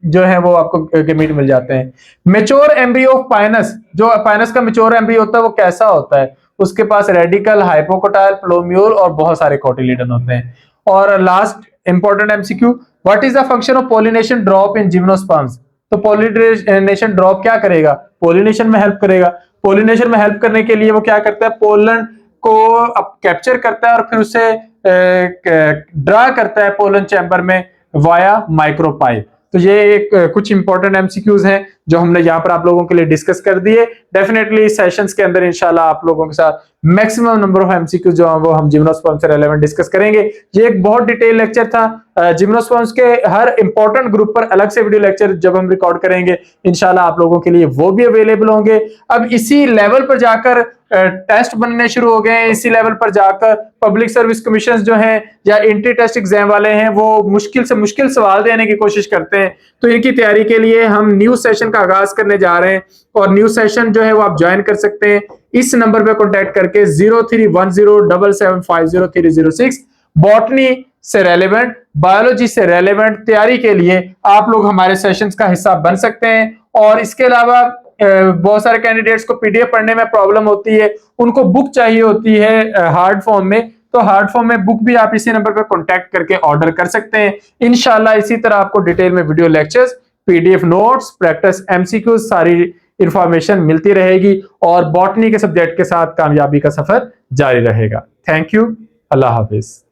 जो है वो आपको गेमीट मिल जाते हैं। मेच्योर एम्ब्रियो ऑफ पाइनस, जो पाइनस का मेच्योर एम्ब्रियो होता है वो कैसा होता है? उसके पास रेडिकल, हाइपोकोटाइल, प्लोम्यूल और बहुत सारे कोटिलीडन होते हैं। और last important MCQ, what is the function of pollination drop in gymnosperms? तो पॉलिनेशन ड्रॉप क्या करेगा? पॉलिनेशन में हेल्प करेगा। पॉलिनेशन में हेल्प करने के लिए वो क्या करता है? पोलन को कैप्चर करता है और फिर उसे ड्रा करता है पोलन चैम्बर में वाया माइक्रोपाइल। तो ये एक कुछ इंपॉर्टेंट एमसीक्यूज हैं जो हमने यहाँ पर आप लोगों के लिए डिस्कस कर दिए। डेफिनेटली सेशंस के अंदर इंशाल्लाह आप लोगों के साथ मैक्सिमम नंबर ऑफ एमसीक्यूज जो वो हम जिम्नोस्पर्म से रेलेवेंट डिस्कस करेंगे। ये एक बहुत डिटेल लेक्चर था। जिम्नोस्पर्म्स के हर इंपॉर्टेंट ग्रुप पर अलग से वीडियो लेक्चर जब हम रिकॉर्ड करेंगे इंशाल्लाह आप लोगों के लिए वो भी अवेलेबल होंगे। अब इसी लेवल पर जाकर टेस्ट बनने शुरू हो गए हैं, इसी लेवल पर जाकर पब्लिक सर्विस कमीशन जो हैं या एंट्री टेस्ट एग्जाम वाले हैं वो मुश्किल से मुश्किल सवाल देने की कोशिश करते हैं। तो इनकी तैयारी के लिए हम न्यू सेशन का आगाज करने जा रहे हैं, और न्यू सेशन जो है वो आप ज्वाइन कर सकते हैं इस नंबर पे कॉन्टैक्ट करके 031077503006। बॉटनी से रेलेवेंट, बायोलॉजी से रेलेवेंट तैयारी के लिए आप लोग हमारे सेशंस का हिस्सा बन सकते हैं। और इसके अलावा बहुत सारे कैंडिडेट्स को पीडीएफ पढ़ने में प्रॉब्लम होती है, उनको बुक चाहिए होती है हार्ड फॉर्म में, तो हार्ड फॉर्म में बुक भी आप इसी नंबर पर कॉन्टैक्ट करके ऑर्डर कर सकते हैं। इंशाल्लाह इसी तरह आपको डिटेल में video lectures, PDF notes, practice MCQ सारी इंफॉर्मेशन मिलती रहेगी, और बॉटनी के सब्जेक्ट के साथ कामयाबी का सफर जारी रहेगा। Thank you, Allah Hafiz.